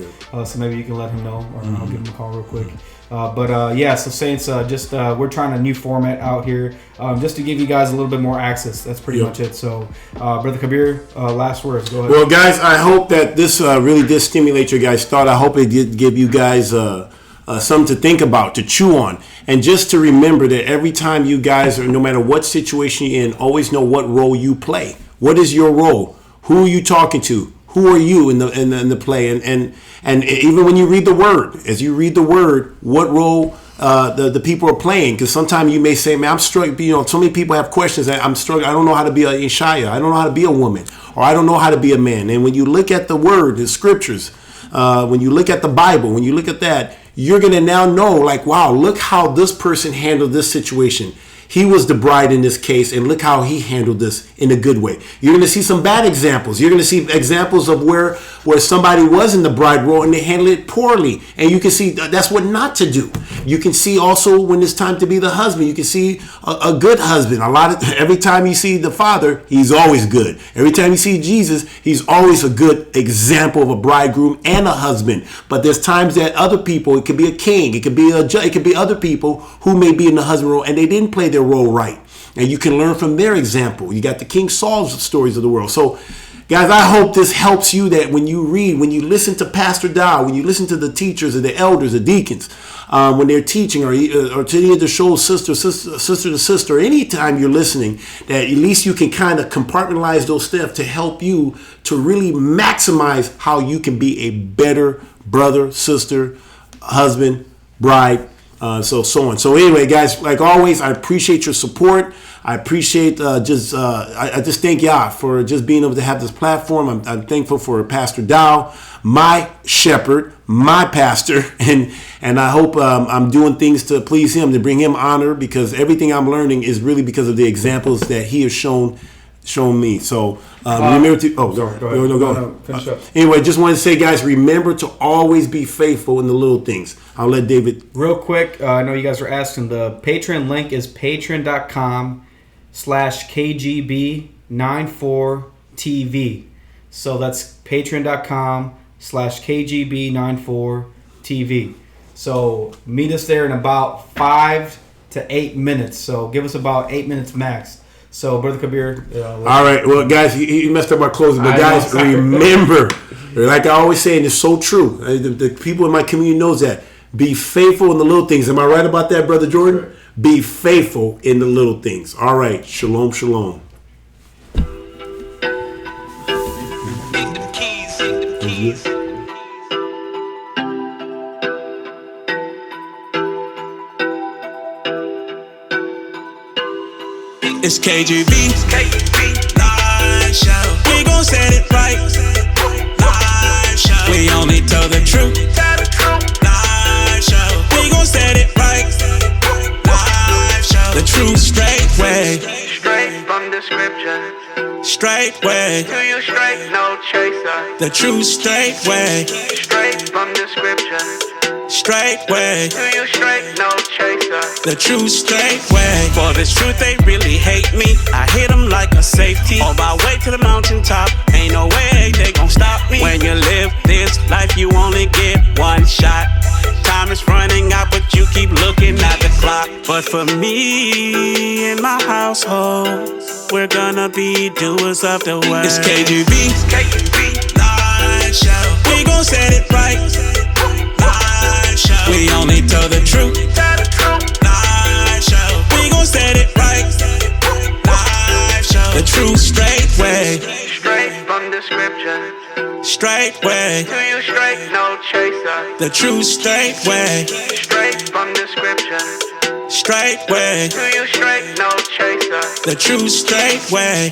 So maybe you can let him know, or I'll give him a call real quick. So Saints, we're trying a new format out here just to give you guys a little bit more access. That's pretty much it. So, Brother Kabir, last words. Go ahead. Well, guys, I hope that this really did stimulate your guys' thought. I hope it did give you guys something to think about, to chew on. And just to remember that every time you guys are, no matter what situation you're in, always know what role you play. What is your role? Who are you talking to? Who are you in the play? And even when you read the word, as you read the word, what role the people are playing. Because sometimes you may say, man, I'm struggling. You know, so many people have questions. I'm struggling. I don't know how to be a Ishaya. I don't know how to be a woman, or I don't know how to be a man. And when you look at the word, the scriptures, when you look at the Bible, when you look at that, you're going to now know, like, wow, look how this person handled this situation. He was the bride in this case, and look how he handled this in a good way. You're going to see some bad examples. You're going to see examples of where somebody was in the bride role and they handled it poorly. And you can see that's what not to do. You can see also when it's time to be the husband. You can see a good husband. Every time you see the Father, he's always good. Every time you see Jesus, he's always a good example of a bridegroom and a husband. But there's times that other people, it could be a king, it could be a judge, it could be other people who may be in the husband role and they didn't play their role right. And you can learn from their example. You got the King Saul's stories of the world. So, guys, I hope this helps you, that when you read, when you listen to Pastor Dow, when you listen to the teachers or the elders, the deacons, when they're teaching, or to any of the shows, sister to sister, anytime you're listening, that at least you can kind of compartmentalize those steps to help you to really maximize how you can be a better brother, sister, husband, bride, so on. So anyway, guys, like always, I appreciate your support. I appreciate I just thank y'all for just being able to have this platform. I'm thankful for Pastor Dow, my shepherd, my pastor, and I hope I'm doing things to please him, to bring him honor, because everything I'm learning is really because of the examples that he has shown me. So remember to go ahead. Finish up. Anyway, just wanted to say, guys, remember to always be faithful in the little things. I'll let David. Real quick, I know you guys are asking. The Patreon link is patreon.com/KGB94TV. So that's patreon.com/KGB94TV. So meet us there in about 5 to 8 minutes. So give us about 8 minutes max. So, Brother Kabir. All right. Well, guys, he messed up our closing. But, guys, remember, like I always say, and it's so true, the people in my community knows that. Be faithful in the little things. Am I right about that, Brother Jordan? Sure. Be faithful in the little things. All right. Shalom, shalom. It's KGB, live show. We gon' set it right, live show. We only tell the truth, live show. We gon' set it right, live show. The truth straight way, Straight from the scripture. straight way. To you straight, no chaser. The truth straight way, Straight from the scripture. straight way. To you straight, no chaser. The true straight way. For this truth, they really hate me. I hit them like a safety. On my way to the mountaintop, ain't no way they gon' stop me. When you live this life, you only get one shot. Time is running out, but you keep looking at the clock. But for me and my household, we're gonna be doers of the word. It's KGB, live show. We gon' set it right, live show. We only tell the truth, live show. We gon' set it right, live show. The true straight way, Straight from the scripture. straight way. To you straight, no chaser. The true straight way, Straight from the scripture. straight way. To you straight, no chaser. The true straight way.